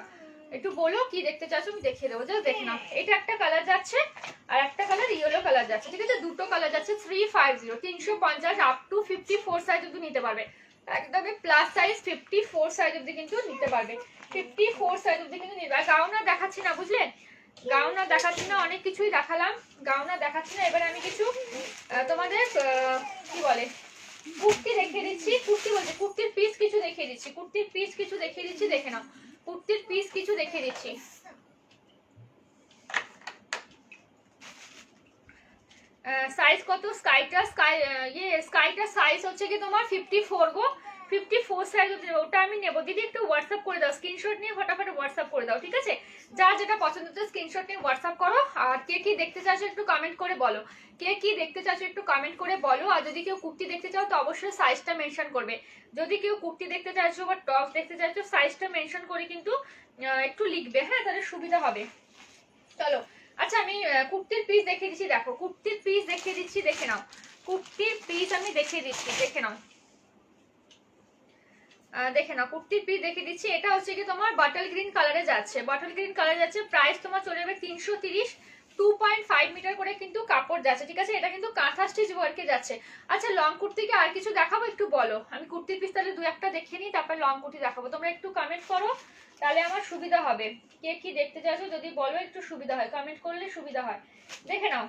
একটু বলো কি দেখতে চাইছো আমি দেখিয়ে দেবো। জাস্ট দেখে নাও, এটা একটা কালার যাচ্ছে আর একটা কালার ইয়েলো কালার যাচ্ছে। ঠিক আছে, দুটো কালার যাচ্ছে 350, 350 আপ টু 54 সাইজ অব্দি নিতে পারবে। একদমই প্লাস সাইজ 54 সাইজ অব্দি কিন্তু নিতে পারবে, 54 সাইজ অব্দি কিন্তু নিতে পারবে। গাউন আর দেখাচ্ছি না, বুঝলে, গাউন আর দেখাচ্ছি না, অনেক কিছুই দেখালাম, গাউন আর দেখাচ্ছি না। এবার আমি কিছু তোমাদের কি বলে কুর্তি দেখিয়ে দিচ্ছি, কুর্তি বলছি কুর্তির পিস কিছু দেখিয়ে দিচ্ছি, কুর্তির পিস কিছু দেখিয়ে দিচ্ছি, দেখে নাও কুর্তির পিস কিছু দেখিয়ে দিচ্ছি। সাইজ কত স্কাইটা, স্কাইটা সাইজ হচ্ছে কি তোমার 54 গো, 54 সাইজ ওটা আমি নেবো। দিদি একটু হোয়াটসঅ্যাপ করে দাও, স্ক্রিনশট নিয়ে ফটাফট হোয়াটসঅ্যাপ করে দাও। ঠিক আছে, যা যেটা পছন্দ হচ্ছে স্ক্রিনশট নিয়ে হোয়াটসঅ্যাপ করো। আর কে কি দেখতে চাইছো একটু কমেন্ট করে বলো, কে কি দেখতে চাইছো একটু কমেন্ট করে বলো। আর যদি কেউ কুর্তি দেখতে চাও তো অবশ্যই সাইজটা মেনশন করবে। যদি কেউ কুর্তি দেখতে চাইছো বা টপ দেখতে চাইছো সাইজটা মেনশন করে কিন্তু একটু লিখবে, হ্যাঁ, তাহলে সুবিধা হবে। চলো, আচ্ছা আমি কুর্তির পিস দেখিয়ে দিচ্ছি, দেখো কুর্তির পিস দেখিয়ে দিচ্ছি, দেখে নাও কুর্তির পিস আমি দেখিয়ে দিচ্ছি, দেখে নাও, দেখে নাও কুর্তির পিস দেখিয়ে দিচ্ছি। এটা হচ্ছে কি তোমার বাটল গ্রিন কালারে যাচ্ছে, বাটল গ্রিন কালারে যাচ্ছে। প্রাইস তোমার চলে যাবে 330, 2.5 মিটার করে কিন্তু কাপড় যাচ্ছে। ঠিক আছে, এটা কিন্তু কাঁথা স্টিচ ওয়ার্কে যাচ্ছে। আচ্ছা লং কুর্তিকে আর কিছু দেখাবো একটু বলো, আমি কুর্তির পিস তাহলে দু একটা দেখিয়ে নিই, তারপর লং কুর্তি দেখাবো। তোমরা একটু কমেন্ট করো তাহলে আমার সুবিধা হবে। কে কি দেখতে চাইছো যদি বলো একটু সুবিধা হয়, কমেন্ট করলে সুবিধা হয়। দেখে নাও,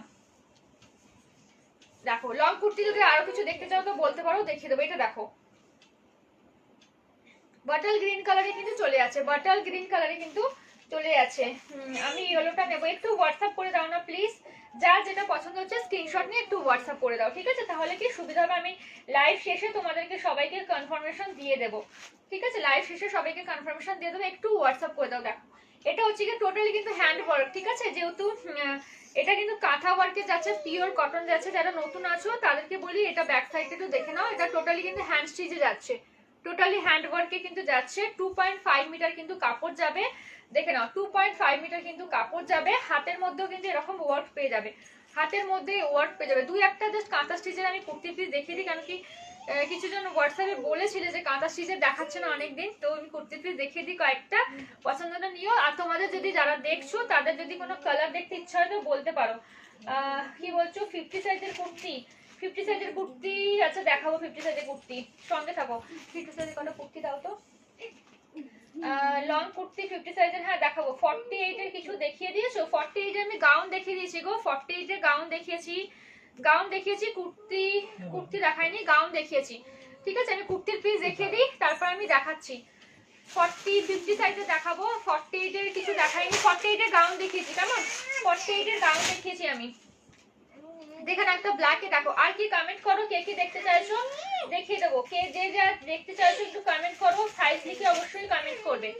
দেখো লং কুর্তি যদি আরো কিছু দেখতে চাও তো বলতে পারো, দেখিয়ে দেবো। এটা দেখো বাটল গ্রিন কালারে কিন্তু চলে যাচ্ছে, বাটল গ্রিন কালারে কিন্তু চলে যাচ্ছে। আমি ইয়েলোটা নেবো, একটু হোয়াটসঅ্যাপ করে দাও না প্লিজ, যার যেটা পছন্দ হচ্ছে স্ক্রিনশট নিয়ে একটু হোয়াটসঅ্যাপ করে দাও। ঠিক আছে, তাহলে কি সুবিধা হবে, আমি লাইভ শেষে তোমাদেরকে সবাইকে কনফার্মেশন দিয়ে দেবো। ঠিক আছে, লাইভ শেষে সবাইকে কনফার্মেশন দিয়ে দেবো, একটু হোয়াটসঅ্যাপ করে দাও। দেখো এটা হচ্ছে কি টোটালি কিন্তু হ্যান্ড ওয়ার্ক। ঠিক আছে, যেহেতু এটা কিন্তু কাঁথা ওয়ার্কে যাচ্ছে, পিওর কটন যাচ্ছে। যারা নতুন আছো তাদেরকে বলি এটা ব্যাক সাইডটা একটু দেখে নাও, এটা টোটালি কিন্তু হ্যান্ড স্টিচে যাচ্ছে, টোটালি হ্যান্ড ওয়ার্কে কিন্তু যাচ্ছে। 2.5 মিটার কিন্তু কাপড় যাবে, দেখে নাও 2.5 মিটার কিন্তু কাপড় যাবে। হাতের মধ্যেও কিন্তু এরকম ওয়ার্ক পেয়ে যাবে, হাতের মধ্যে ওয়ার্ক পেয়ে যাবে। দুই একটা জাস্ট কাঁথা স্টিচের আমি কুর্তি পিস দেখিয়ে দিই, কারণ কি কিছু জন হোয়াটসঅ্যাপে বলেছিলে যে কাঁথা স্টিচের দেখাচ্ছে না অনেকদিন, তো আমি কুর্তি পিস দেখিয়ে দিই কয়েকটা, পছন্দটা নিও। আর তোমাদের যদি যারা দেখছো তাদের যদি কোনো কালার দেখতে ইচ্ছা হয় তো বলতে পারো। কি বলছো 50 সাইজের কুর্তি, 50 সাইজের কুর্তি, আচ্ছা দেখাবো 50 সাইজের কুর্তি, সঙ্গে থাকো। 50 সাইজের কটা কুর্তি দাও তো, লং কুর্তি 50 সাইজের, হ্যাঁ দেখাবো। 48 এর কিছু দেখিয়ে দিয়েছো, 48 এর আমি গাউন দেখিয়ে দিয়েছি গো, 48 এর গাউন দেখিয়েছি, গাউন দেখিয়েছি, কুর্তি কুর্তি দেখাইনি, গাউন দেখিয়েছি। ঠিক আছে, আমি কুর্তির পিস দেখিয়ে দিই তারপর আমি দেখাচ্ছি। 50 সাইজে দেখাবো, 48 এর কিছু দেখাইনি, 48 এর গাউন দেখিয়েছি, কেমন 48 এর গাউন দেখিয়েছি আমি। দেখেন একটা ব্ল্যাকে দেখো। আর কি কমেন্ট করো, কে কি দেখতে চাইছো দেখিয়ে দেবো। কে যে যা দেখতে চাইছো একটু কমেন্ট করো, সাইজ লিখে অবশ্যই কমেন্ট করবে।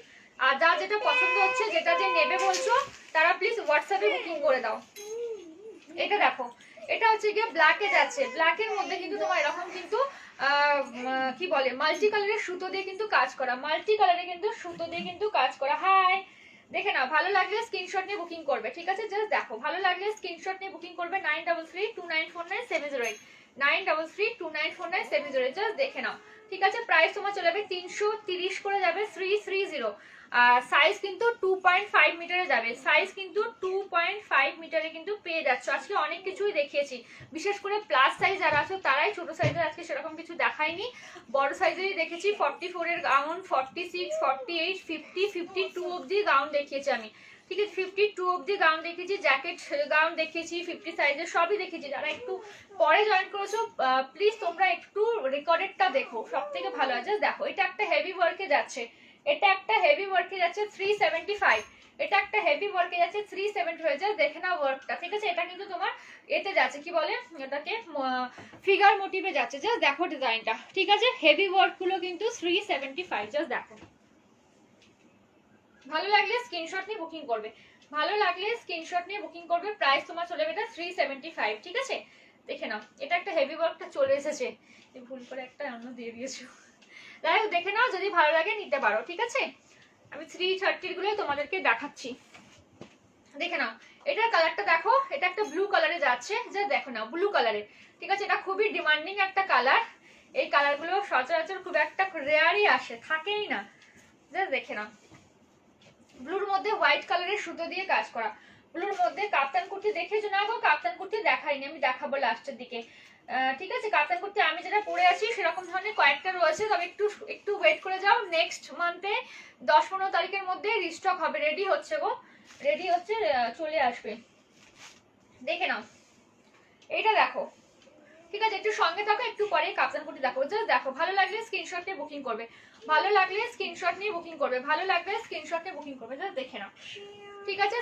আর যা যেটা পছন্দ হচ্ছে, যেটা যে নেবে বলছো তারা প্লিজ হোয়াটসঅ্যাপে বুকিং করে দাও। এটা দেখো, এটা হচ্ছে গিয়ে ব্ল্যাকে যাচ্ছে, ব্ল্যাকের মধ্যে কিন্তু তোমার এরকম কিন্তু কি বলে মাল্টি কালারের সুতো দিয়ে কিন্তু কাজ করা, মাল্টি কালারে কিন্তু সুতো দিয়ে কিন্তু কাজ করা। হাই, দেখে নাও, ভালো লাগলে স্ক্রিনশট নিয়ে বুকিং করবে। ঠিক আছে, জাস্ট দেখো, ভালো লাগলে স্ক্রিনশট নিয়ে বুকিং করবে। 9332949708, 9332949708, জাস্ট দেখে নাও। ঠিক আছে, প্রাইস তোমার চলে যাবে 330 করে যাবে, 330। আর সাইজ কিন্তু 2.5 মিটারে যাবে, সাইজ কিন্তু 2.5 মিটারে কিন্তু পেয়ে যাচ্ছ। আজকে অনেক কিছুই দেখিয়েছি, বিশেষ করে প্লাস সাইজ যারা আছে তারাই, ছোট সাইজের আজকে সেরকম কিছু দেখাইনি, বড় সাইজেরই দেখেছি। 44 এর গাউন, 46, 48, 50, 52 অবধি গাউন দেখিয়েছি আমি। ঠিক আছে, 52 অবধি গাউন দেখিয়েছি, জ্যাকেট গাউন দেখিয়েছি, 50 সাইজের সবই দেখিয়েছি। যারা একটু পরে জয়েন করেছো প্লিজ তোমরা একটু রেকর্ডেডটা দেখো, সব থেকে ভালো হয়। জাস্ট দেখো, এটা একটা হেভি ওয়ার্কে যাচ্ছে, এটা একটা হেভি ওয়ার্কে যাচ্ছে 375, এটা একটা হেভি ওয়ার্কে যাচ্ছে 370 হয়ে যায়। দেখে নাও ওয়ার্কটা। ঠিক আছে, এটা কিন্তু তোমার এতে যাচ্ছে, কি বলে এটাকে, ফিগার মোটিভে যাচ্ছে। জাস্ট দেখো ডিজাইনটা। ঠিক আছে, হেভি ওয়ার্ক গুলো কিন্তু 375, জাস্ট দেখো। ভালো লাগলে স্ক্রিনশট নিয়ে বুকিং করবে, ভালো লাগলে স্ক্রিনশট নিয়ে বুকিং করবে। প্রাইস তোমার চলে যাবে 375। ঠিক আছে, দেখে নাও, এটা একটা হেভি ওয়ার্কটা চলে এসেছে, ভুল করে একটা অন্য দিয়ে দিয়েছো। যাই হোক, দেখে নাও, যদি ভালো লাগে নিতে পারো। ঠিক আছে, আমি 330 গুলোই তোমাদেরকে দেখাচ্ছি, দেখে নাও এটার কালারটা দেখো, এটা একটা ব্লু কালারে যাচ্ছে, যে দেখো না ব্লু কালারে, ঠিক আছে? এটা খুবই ডিমান্ডিং একটা কালার। এই কালারগুলো সচরাচর খুব একটা রেয়ারই আসে, থাকেই না। জাস্ট দেখে নাও, ব্লুর মধ্যে হোয়াইট কালারের সুতো দিয়ে কাজ করা, ব্লুর মধ্যে কাপ্তান কুর্তি দেখেছো না গো? কাপ্তান কুর্তি দেখাইনি, আমি দেখাবো লাস্টের দিকে, ঠিক আছে? কাপ্তান কুর্তি আমি যেটা পরে আছি সেরকম ধরনের কয়েকটা রয়েছে, তবে একটু একটু ওয়েট করে যাও। নেক্সট মান্থে 10-15 তারিখের মধ্যে রিস্টক হবে, রেডি হচ্ছে গো, রেডি হচ্ছে, চলে আসবে। দেখে নাও এইটা দেখো, ঠিক আছে? একটু সঙ্গে থাকো, একটু পরে কাপ্তান কুর্তি দেখো। জাস্ট দেখো, ভালো লাগলে স্ক্রিনশট নিয়ে বুকিং করবে, ভালো লাগলে স্ক্রিনশট নিয়ে বুকিং করবে, ভালো লাগলে স্ক্রিনশট নিয়ে বুকিং করবে। জাস্ট দেখে নাও, ঠিক আছে?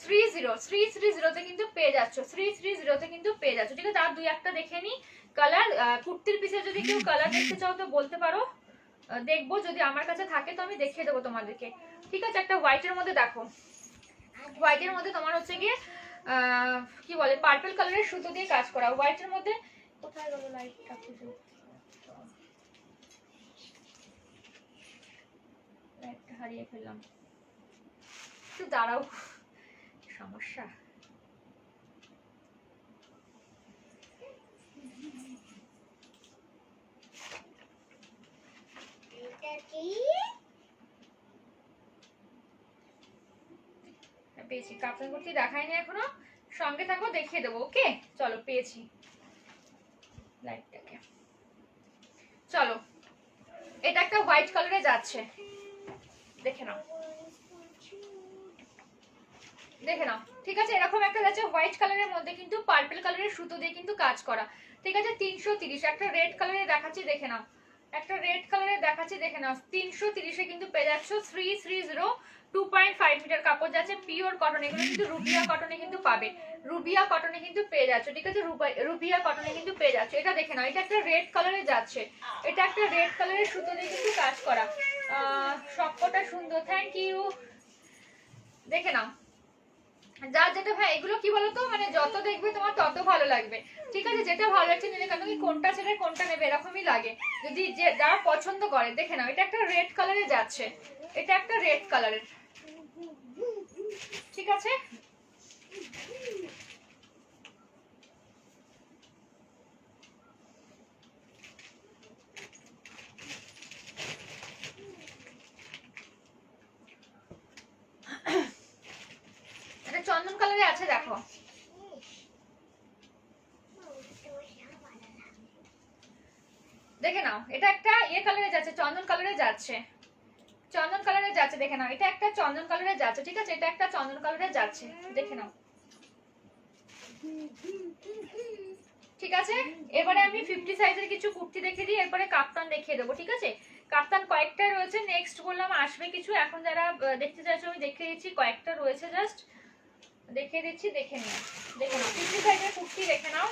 330 কিন্তু পেয়ে যাচ্ছ, 330 কিন্তু পেয়ে যাচ্ছ, ঠিক আছে? তার দুই একটা দেখে নি কালার। কুর্তির পিছে যদি কেউ কালার দেখতে চাও তো বলতে পারো, দেখবো, যদি আমার কাছে থাকে তো আমি দেখিয়ে দেবো তোমাদেরকে, ঠিক আছে? একটা হোয়াইটের মধ্যে দেখো, হোয়াইটের মধ্যে তোমার হচ্ছে গিয়ে কি বলে পার্পল কালারের সুতো দিয়ে কাজ করা, হোয়াইটের মধ্যে। কোথায় গেল লাইটটা? লাইটটা হারিয়ে ফেললাম, একটু দাঁড়াও, সমস্যা। পেয়েছি, কাপ্তান কুর্তি দেখাইনি এখনো, সঙ্গে থাকো, দেখিয়ে দেবো। ওকে চলো, পেয়েছি লাইটটাকে। চলো, এটা একটা হোয়াইট কালারে যাচ্ছে, দেখে নাও, দেখে নাও, ঠিক আছে? এরকম একটা যাচ্ছে হোয়াইট কালারের মধ্যে কিন্তু পার্পল কালারের সুতো দিয়ে কিন্তু কাজ করা, ঠিক আছে? 330। একটা রেড কালারে দেখাচ্ছি, দেখে নাও, একটা রেড কালারে দেখাচ্ছি, দেখে নাও। 330-এ কিন্তু পেয়ে যাচ্ছ 330, 2.5 মিটার কাপড় যাচ্ছে, পিওর কটন। এগুলো কিন্তু রুবিয়া কটনে কিন্তু পাবে, রুবিয়া কটনে কিন্তু পেয়ে যাচ্ছ, ঠিক আছে? রুবিয়া কটনে কিন্তু পেয়ে যাচ্ছ। এটা দেখে নাও, এটা একটা রেড কালারে যাচ্ছে, এটা একটা রেড কালারের সুতো দিয়ে কিন্তু কাজ করা, সবকটা সুন্দর। Thank you. দেখে নাও, যা যেটা ভাই, এগুলো কি বলতো, মানে যত দেখবে তোমার তত ভালো লাগবে, ঠিক আছে? যেটা ভালো লাগছে নিলে, কারণ কি কোনটা ছেড়ে কোনটা নেবে এরকমই লাগে, যদি যে যারা পছন্দ করে। দেখে নাও, এটা একটা রেড কালারে যাচ্ছে, এটা একটা রেড কালারের, ঠিক আছে? এটা চন্দন কালারে আছে, দেখো, দেখে নাও। এটা একটা ইয়ে কালারে যাচ্ছে, চন্দন কালারে যাচ্ছে, চন্দন কালারে যাচ্ছে, দেখে নাও। এটা একটা চন্দন কালারে যাচ্ছে, ঠিক আছে? এটা একটা চন্দন কালারে যাচ্ছে, দেখে নাও, ঠিক আছে? এবারে আমি 50 সাইজের কিছু কুর্তি দেখিয়ে দিই, এরপরে কাপ্তান দেখিয়ে দেবো, ঠিক আছে? কাপ্তান কয়েকটা রয়েছে, নেক্সট বললাম আসবে কিছু। এখন যারা দেখতে চাইছো আমি দেখিয়ে দিচ্ছি, কয়েকটা রয়েছে, জাস্ট দেখিয়ে দিচ্ছি, দেখে নিও। দেখে নাও 50 সাইজের কুর্তি, দেখে নাও।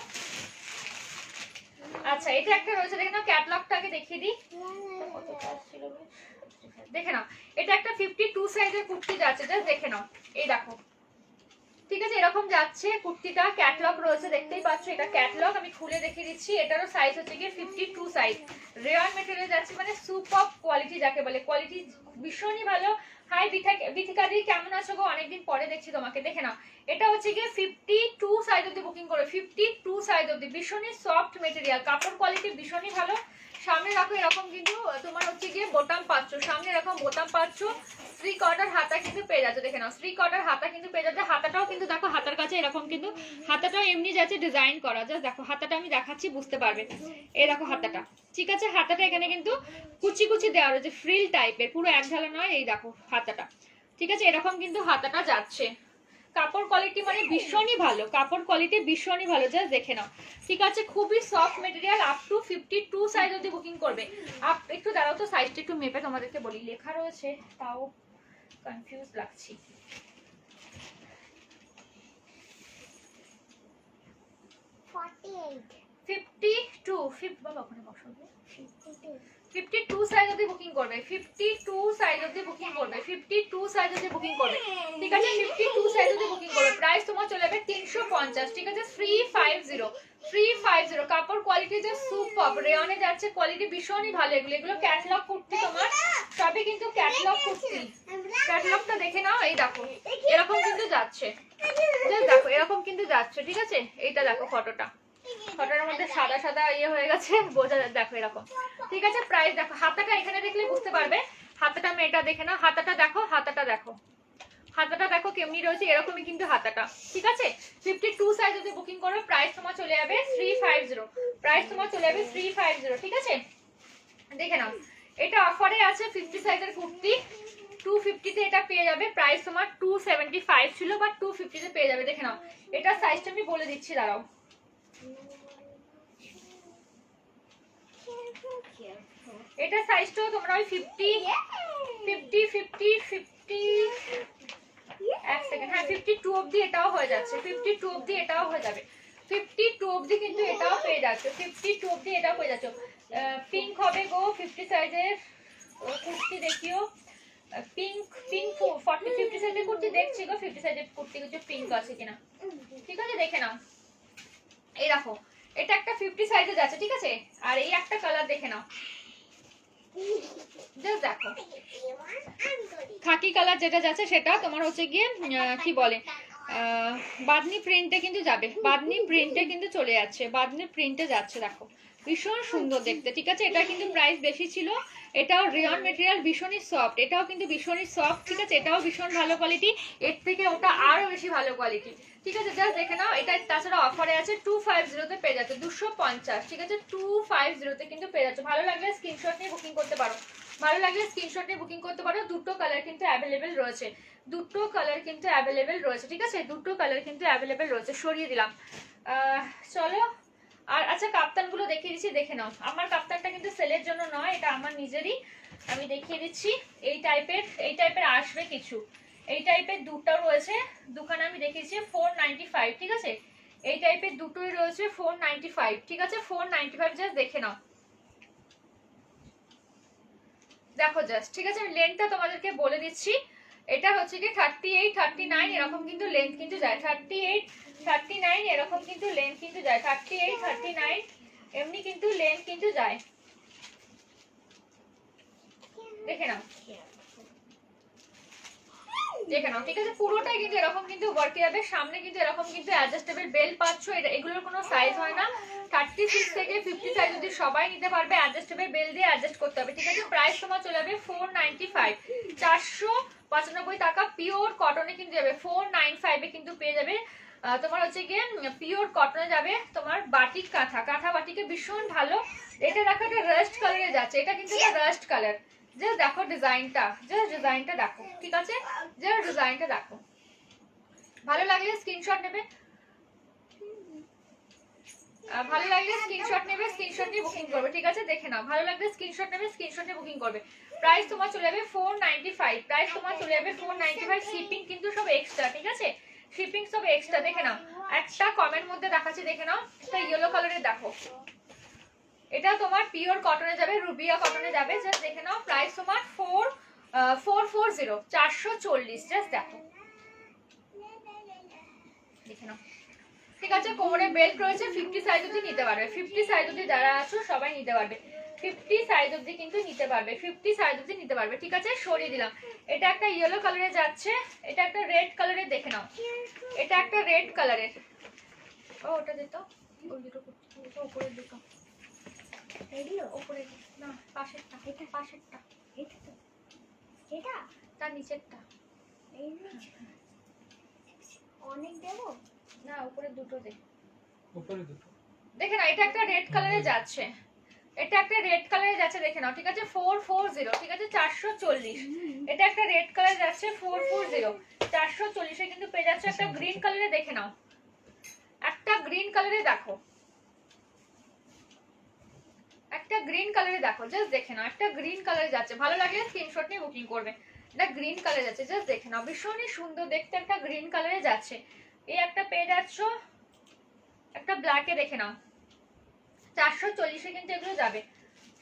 আচ্ছা, এটা একটা রয়েছে, দেখে নাও, ক্যাটালগটাকে দেখিয়ে দিই, দেখে নাও। এটা একটা 52 সাইজের কুর্তি যাচ্ছে, জাস্ট দেখে নাও, এই দেখো, ঠিক আছে? এরকম যাচ্ছে কুর্তিটা, ক্যাটালগ রয়েছে, দেখতেই পাচ্ছ, এটা ক্যাটালগ। আমি খুলে দেখিয়ে দিচ্ছি, এটারও সাইজ হচ্ছে গিয়ে 52 সাইজ, রেয়ার মেটেরিয়াল যাচ্ছে, মানে সুপার কোয়ালিটি যাকে বলে, কোয়ালিটি ভীষণই ভালো। হাই বিথিকাদি, কেমন আছো গো? অনেকদিন পরে দেখছি তোমাকে। দেখে নাও, এটা হচ্ছে গিয়ে 52 সাইজ অব্দি বুকিং করো, 52 সাইজ অব্দি, ভীষণই সফট মেটেরিয়াল, কাপড় কোয়ালিটি ভীষণই ভালো। সামনে রাখো এরকম কিন্তু তোমার হচ্ছে গিয়ে বোতাম পাচ্ছ, সামনে এরকম বোতাম পাচ্ছ, 3 কোয়ার্টার হাতা কিন্তু পেয়ে যাচ্ছে, দেখে নাও, 3 কোয়ার্টার হাতা কিন্তু পেয়ে যাচ্ছে। হাতাটাও কিন্তু দেখো, হাতার কাছে এরকম কিন্তু হাতাটাও এমনি যাচ্ছে ডিজাইন করা, জাস্ট দেখো, হাতাটা আমি দেখাচ্ছি, বুঝতে পারবে। এই দেখো হাতাটা, ঠিক আছে? হাতাটা এখানে কিন্তু কুচি কুচি দেওয়া রয়েছে, ফ্রিল টাইপের, পুরো এক ঢালা নয়। এই দেখো হাতাটা, ঠিক আছে? এরকম কিন্তু হাতাটা যাচ্ছে, কাপড় কোয়ালিটি মানে ভীষণই ভালো, কাপড় কোয়ালিটি ভীষণই ভালো, জাস্ট দেখে নাও, ঠিক আছে? খুবই soft material, up to 52 size অবধি বুকিং করবে। একটু দাঁড়াও তো, সাইজটা একটু মেপে তোমাদেরকে বলি, লেখা রয়েছে তাও কনফিউজ লাগছি। 52 সাইজ অবধি বুকিং করবে, 52 সাইজ অবধি বুকিং করবে, 52 সাইজ অবধি বুকিং করবে, ঠিক আছে? 52 সাইজ অবধি বুকিং করবে। প্রাইস তোমার চলে যাবে 350, ঠিক আছে? 350 কাপড় কোয়ালিটি যে সুপার, রেয়নে যাচ্ছে, কোয়ালিটি ভীষণই ভালো। এগুলো ক্যাটালগ কুর্তি, তোমার সবই কিন্তু ক্যাটালগ কুর্তি, ক্যাটালগটা দেখে নাও। এই দেখো এরকম কিন্তু যাচ্ছে, দেখো এরকম কিন্তু যাচ্ছে, ঠিক আছে। এইটা দেখো ফটোটার মধ্যে সাদা সাদা ইয়ে হয়ে গেছে, বোঝা যায়, দেখো এরকম, ঠিক আছে। প্রাইস দেখো, হাতাটা এখানে দেখলে বুঝতে পারবে। হাতাটা মেয়েটা দেখে নাও, হাতাটা দেখো, হাতাটা দেখো, হাতাটা দেখো কেমনি রয়েছে, এরকমই কিন্তু হাতাটা, ঠিক আছে। 52 সাইজ যদি বুকিং করো প্রাইস তোমার চলে যাবে 350, প্রাইস তোমার চলে যাবে 350, ঠিক আছে। দেখে নাও, এটা অফারে আছে 50 সাইজের কুর্তি, 250 তে এটা পেয়ে যাবে। প্রাইস তোমার 275 ছিল, বা 250 তে পেয়ে যাবে। দেখে নাও, এটা সাইজটা আমি বলে দিচ্ছি, দাঁড়াও। এটা সাইজটাও তোমরা ওই 50 এক সেকেন্ড, হ্যাঁ 52 অবধি এটাও হয়ে যাচ্ছে, 52 অবধি এটাও হয়ে যাবে, 52 অবধি কিন্তু এটাও পেয়ে যাচ্ছে, 52 অবধি এটাও পেয়ে যাচ্ছে। পিঙ্ক হবে গো 50 সাইজের কুর্তি, দেখিও পিঙ্ক 50 সাইজের কুর্তি দেখছি গো, 50 সাইজের কুর্তি কিছু পিঙ্ক আছে কিনা, ঠিক আছে, দেখে নাও। এই দেখো, এটা একটা 50 সাইজে যাচ্ছে, ঠিক আছে। আর এই একটা কালার দেখে নাও, দেখো খাকি কালার যেটা যাচ্ছে সেটা তোমার হচ্ছে গিয়ে কি বলে বাদনি প্রিন্টে কিন্তু যাবে, বাদনি প্রিন্টে কিন্তু চলে যাচ্ছে, বাদনি প্রিন্টে যাচ্ছে, দেখো ভীষণ সুন্দর দেখতে, ঠিক আছে। এটা কিন্তু প্রাইস বেশি ছিল, এটাও রিয়ন মেটেরিয়াল, ভীষণই সফট, এটাও কিন্তু ভীষণই সফট, ঠিক আছে। এটাও ভীষণ ভালো কোয়ালিটি, এর থেকে ওটা আরো বেশি ভালো কোয়ালিটি, ঠিক আছে। জাস্ট দেখে নাও, এটা তাছাড়া অফারে আছে 250 তে পেয়ে যাচ্ছে, 250, ঠিক আছে, 250 তে কিন্তু পেয়ে যাচ্ছে। ভালো লাগলে স্ক্রিনশট নিয়ে বুকিং করতে পারো, ভালো লাগলে স্ক্রিনশট নিয়ে বুকিং করতে পারো। দুটো কালার কিন্তু অ্যাভেলেবেল রয়েছে, দুটো কালার কিন্তু অ্যাভেলেবেল রয়েছে, ঠিক আছে, দুটো কালার কিন্তু অ্যাভেলেবেল রয়েছে। সরিয়ে দিলাম, চলো। আর আচ্ছা, কাপ্তানগুলো দেখিয়ে দিচ্ছি, দেখে নাও। আমার কাপ্তানটা কিন্তু সেলের জন্য নয়, এটা আমার নিজেরই, আমি দেখিয়ে দিচ্ছি। এই টাইপের আসবে কিছু, এই টাইপের দুটো রয়েছে, দুখানে আমি দেখিয়েছি 495, ঠিক আছে। এই টাইপের দুটোই রয়েছে 495, ঠিক আছে, 495, জাস্ট দেখে নাও, দেখো জাস্ট, ঠিক আছে। আমি লেন্থটা তোমাদেরকে বলে দিচ্ছি, এটা হচ্ছে কি 38 39 এরকম কিন্তু লেন্থ কিন্তু যায়, 38 39 এরকম কিন্তু লেন্থ কিন্তু যায়, 38 39 এমনি কিন্তু লেন্থ কিন্তু যায়, দেখে নাও, দেখে নাও, ঠিক আছে। পুরোটাই কিন্তু এরকম কিন্তু ওয়ার্কে যাবে, সামনে কিন্তু এরকম কিন্তু অ্যাডজাস্টেবল বেল পাচ্ছ, এগুলোর কোনো সাইজ হয় না। 36 থেকে 50 সাইজ যদি সবাই নিতে পারবে, অ্যাডজাস্টেবল বেল দিয়ে অ্যাডজাস্ট করতে হবে, ঠিক আছে। প্রাইস তোমার চলে যাবে 495, 495 টাকা, পিওর কটনে কিন্তু যাবে, 495 এ কিন্তু পেয়ে যাবে। তোমার হচ্ছে গিয়ে পিওর কটনে যাবে, তোমার বাটিক কাঁথা বাটিকে ভীষণ ভালো। এটা দেখো, এটা রাস্ট কালারে যাচ্ছে, এটা কিন্তু রাস্ট কালার, জাস্ট দেখো ডিজাইনটা, জাস্ট ডিজাইনটা দেখো, ঠিক আছে, জাস্ট ডিজাইনটা দেখো। ভালো লাগলে স্ক্রিনশট নেবে, ভালো লাগলে স্ক্রিনশট নেবে, স্ক্রিনশট নিয়ে বুকিং করবে, ঠিক আছে। দেখে নাও, ভালো লাগলে স্ক্রিনশট নেবে, স্ক্রিনশট নিয়ে বুকিং করবে। প্রাইস তোমার চলে যাবে 495, প্রাইস তোমার চলে যাবে 495, শিপিং কিন্তু সব এক্সট্রা, ঠিক আছে, শিপিং সব এক্সট্রা। দেখে নাও, একটা কমেন্ট মধ্যে দেখাচ্ছি, দেখে নাও, এটা ইয়েলো কালারের দেখো, এটা তোমার পিওর কটনে যাবে, রুবিয়া কটনে যাবে, জাস্ট দেখে নাও। প্রাইস তোমার 440, 440, জাস্ট দেখো, দেখে নাও, ঠিক আছে। কোমরে বেল্ট রয়েছে, 50 সাইজ অবধি নিতে পারবে, 50 সাইজ অবধি যারা আছো সবাই নিতে পারবে, 50 সাইজ অবধি কিন্তু নিতে পারবে, 50 সাইজ অবধি নিতে পারবে, ঠিক আছে। সরিয়ে দিলাম, এটা একটা ইয়েলো কালারে যাচ্ছে, এটা একটা রেড কালারের, দেখে নাও, এটা একটা রেড কালারের, ও ওটা দিত, ওই দুটো উপরের দুটো, উপরে না, পাশেরটা, এটা পাশেরটা, এটা তার নিচেরটা, এই অনেক দেব না, উপরে দুটো দে, উপরে দুটো, দেখে না, এটা একটা রেড কালারে যাচ্ছে, এটা একটা রেড কালারে যাচ্ছে, দেখে নাও, ঠিক আছে, 440, ঠিক আছে, 440, এটা একটা রেড কালারে যাচ্ছে, 440, 440 এ কিন্তু পেয়ে যাচ্ছে। একটা গ্রিন কালারে, দেখে নাও, একটা গ্রিন কালারে দেখো, একটা গ্রিন কালারে দেখো, জাস্ট দেখে নাও, একটা গ্রিন কালারে যাচ্ছে। ভালো লাগলে স্ক্রিনশট নিয়ে বুকিং করবে, এটা গ্রিন কালারে যাচ্ছে, জাস্ট দেখে নাও, ভীষণই সুন্দর দেখতে, একটা গ্রিন কালারে যাচ্ছে। এই একটা পেয়ে যাচ্ছ, একটা ব্ল্যাকে, দেখে নাও, 440 এ কিন্তু এগুলো যাবে,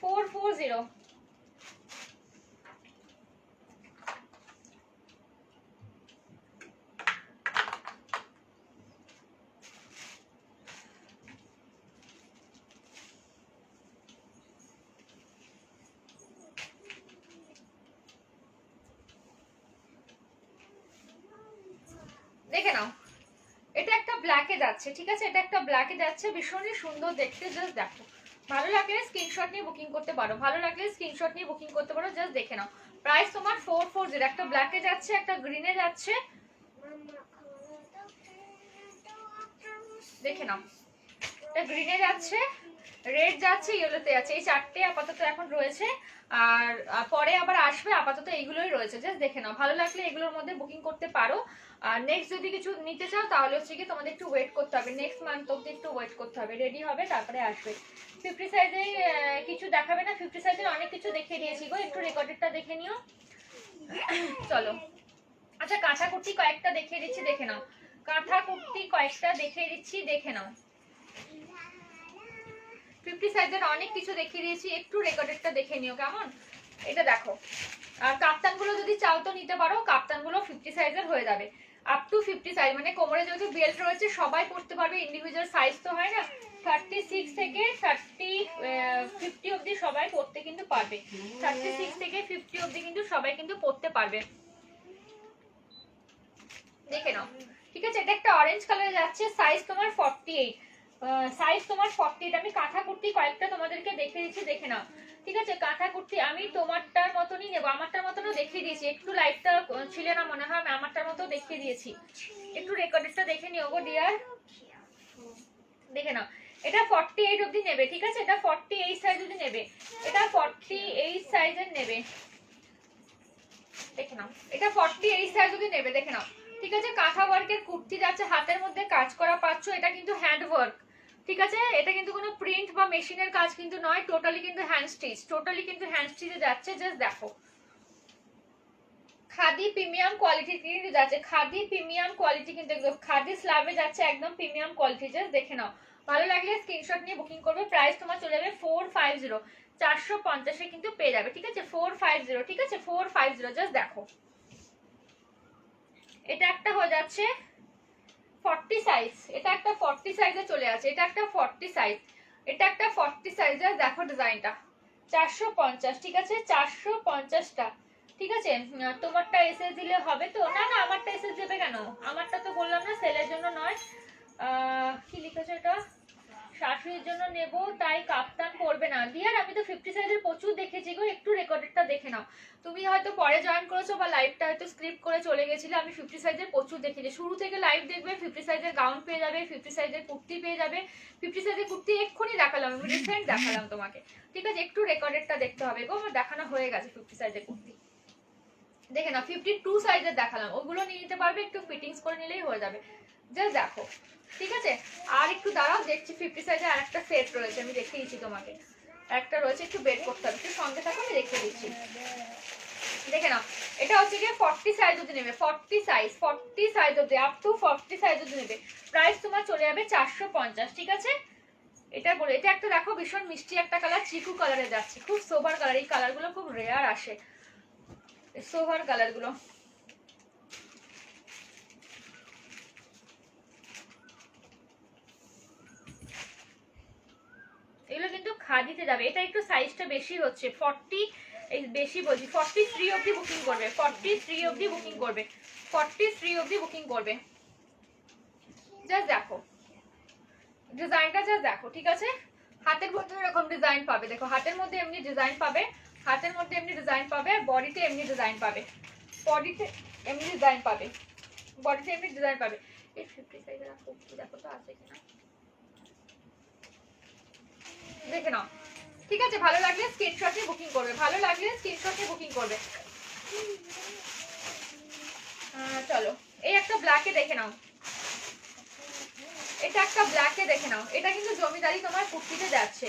440। দেখে নাও, এটা একটা ব্ল্যাকে যাচ্ছে, ঠিক আছে, এটা একটা ব্ল্যাকে যাচ্ছে, ভীষণই সুন্দর দেখতে, জাস্ট দেখো। ভালো লাগলে স্ক্রিনশট নিয়ে বুকিং করতে পারো, ভালো লাগলে স্ক্রিনশট নিয়ে বুকিং করতে পারো, জাস্ট দেখে নাও। প্রাইস তোমার 440, একটা ব্ল্যাকে যাচ্ছে, একটা গ্রিনে যাচ্ছে, দেখে নাও। এটা গ্রিনে যাচ্ছে, রেড যাচ্ছে, ইয়েলোতে যাচ্ছে, এই চারটে আপাতত এখন রয়েছে। আর পরে আবার আসবে, আপাতত এইগুলোই রয়েছে, জাস্ট দেখে নাও। ভালো লাগলে এগুলোর মধ্যে বুকিং করতে পারো। আর নেক্সট যদি কিছু নিতে চাও তাহলে হচ্ছে কি তোমাদের একটু ওয়েট করতে হবে, নেক্সট মান্থ অব্দি একটু ওয়েট করতে হবে, রেডি হবে তারপরে আসবে। 50 সাইজে কিছু দেখাবে না, 50 সাইজের অনেক কিছু দেখিয়ে দিয়েছি গো, একটু রেকর্ডেডটা দেখে নিও। চলো, আচ্ছা কাঁথা কুর্তি কয়েকটা দেখিয়ে দিচ্ছি, দেখে নাও। কাঁথা কুর্তি কয়েকটা দেখিয়ে দিচ্ছি, দেখে নাও। 50 সাইজের অনেক কিছু দেখিয়ে দিয়েছি, একটু রেকর্ডেডটা দেখে নিও কেমন। এটা দেখো, আর কাপ্তানগুলো যদি চাও তো নিতে পারো, কাপ্তানগুলো 50 সাইজের হয়ে যাবে, আপ টু 50 সাইজ, মানে কোমরে যেহেতু বেল্ট রয়েছে সবাই পরতে পারবে, ইন্ডিভিজুয়াল সাইজ তো হয় না, 36 থেকে 50 অবধি সবাই পরতে কিন্তু পারবে, 36 থেকে 50 অবধি কিন্তু সবাই কিন্তু পরতে পারবে, দেখে নাও, ঠিক আছে। এটা একটা অরেঞ্জ কালারে যাচ্ছে, সাইজ তোমার 48, সাইজ তোমার 48। আমি কাঁথা কুর্তি কয়েকটা তোমাদেরকে দেখিয়ে দিচ্ছি, দেখে নাও, ঠিক আছে। কাঁথা কুর্তি আমি তোমারটার মতনই নেবো, আমারটার মতনও দেখিয়ে দিয়েছি, একটু লাইটটা ছিল না মনে হয়, আমি আমারটার মতো দেখিয়ে দিয়েছি, একটু রেকর্ডেডটা দেখে নিও গো ডিয়ার, দেখে নাও। এটা 48 অবধি নেবে, ঠিক আছে, এটা 48 সাইজ অবধি নেবে, এটা 48 সাইজের নেবে, দেখে নাও, এটা 48 সাইজ অবধি নেবে, দেখে নাও, ঠিক আছে। কাঁথা ওয়ার্কের কুর্তি যাচ্ছে, হাতের মধ্যে কাজ করা পাচ্ছ, এটা কিন্তু হ্যান্ড ওয়ার্ক, ঠিক আছে, এটা কিন্তু কোনো প্রিন্ট বা মেশিনের কাজ কিন্তু নয়, টোটালি কিন্তু হ্যান্ড স্টিচ, টোটালি কিন্তু হ্যান্ড স্টিচে যাচ্ছে, জাস্ট দেখো। খাদি প্রিমিয়াম কোয়ালিটি কিন্তু যাচ্ছে, খাদি প্রিমিয়াম কোয়ালিটি কিন্তু একদম খাদি স্ল্যাবে যাচ্ছে, একদম প্রিমিয়াম কোয়ালিটি, জাস্ট দেখে নাও। ভালো লাগলে স্ক্রিনশট নিয়ে বুকিং করবে, প্রাইস তোমার চলে যাবে 450, 450 কিন্তু পেয়ে যাবে, ঠিক আছে, 450, ঠিক আছে, 450, জাস্ট দেখো। এটা একটা হয়ে যাচ্ছে 40 সাইজ, এটা একটা 40 সাইজে চলে আছে, এটা একটা 40 সাইজ, এটা একটা 40 সাইজে, দেখো ডিজাইনটা, 450, ঠিক আছে, 450টা, ঠিক আছে। তোমারটা এসে দিলে হবে তো? না না, আমারটা এসে দেবে কেন, আমারটা তো বললাম না সেলের জন্য নয়, কি লিখেছে এটা, শাশুড়ির জন্য নেব তাই কাপ্তান পরবে না ডিয়ার, আমি তো 50 সাইজের প্রচুর দেখেছি গো, একটু রেকর্ডেডটা দেখে নাও। তুমি হয়তো পরে জয়েন করেছো বা লাইভটা হয়তো স্ক্রিপ্ট করে চলে গেছিলে, আমি 50 সাইজের প্রচুর দেখেছি, শুরু থেকে লাইভ দেখবে, 50 সাইজের গাউন পেয়ে যাবে, 50 সাইজের কুর্তি পেয়ে যাবে, 50 সাইজের কুর্তি এক্ষুনি দেখালাম, আমি রিসেন্ট দেখালাম তোমাকে, ঠিক আছে, একটু রেকর্ডেডটা দেখতে হবে গো, আমার দেখানো হয়ে গেছে 50 সাইজের কুর্তি, দেখে না 52 সাইজের দেখালাম, ওগুলো নিয়ে নিতে পারবে, একটু ফিটিংস করে নিলেই হয়ে যাবে, জাস্ট দেখো, ঠিক আছে। আর একটু দাঁড়াও, দেখছি 50 সাইজের আর একটা সেট রয়েছে, আমি দেখিয়ে দিচ্ছি তোমাকে, একটা রয়েছে, একটু বের করতে হবে, একটু সঙ্গে থাকো, আমি দেখিয়ে দিচ্ছি, দেখে নাও। এটা হচ্ছে গিয়ে 40 সাইজ অবধি নেবে, 40 সাইজ, 40 সাইজ অবধি, আপ টু 40 সাইজ অবধি নেবে, প্রাইস তোমার চলে যাবে 450, ঠিক আছে। এটা বলে, এটা একটা দেখো ভীষণ মিষ্টি একটা কালার, চিকু কালারে যাচ্ছে, খুব সোবার কালার, এই কালারগুলো খুব রেয়ার আসে, সোবার কালারগুলো, এগুলো কিন্তু খাদিতে যাবে, এটা একটু সাইজটা বেশি হচ্ছে, 40, এই বেশি বলছি, 43 অবধি বুকিং করবে, 43 অবধি বুকিং করবে, 43 অবধি বুকিং করবে, জাস্ট দেখো ডিজাইনটা, জাস্ট দেখো, ঠিক আছে। হাতের মধ্যে এরকম ডিজাইন পাবে, দেখো হাতের মধ্যে এমনি ডিজাইন পাবে, হাতের মধ্যে এমনি ডিজাইন পাবে, বডিতে এমনি ডিজাইন পাবে, বডিতে এমনি ডিজাইন পাবে, বডিতে এমনি ডিজাইন পাবে। এই 50 সাইজের কুর্তি দেখো তো আছে কিনা, দেখে নাও, ঠিক আছে। ভালো লাগলে স্ক্রিনশট নিয়ে বুকিং করবে, ভালো লাগলে স্ক্রিনশট নিয়ে বুকিং করবে। চলো, এই একটা ব্ল্যাকে দেখে নাও, এটা একটা ব্ল্যাকে দেখে নাও, এটা কিন্তু জমিদারি তোমার কুর্তিতে যাচ্ছে,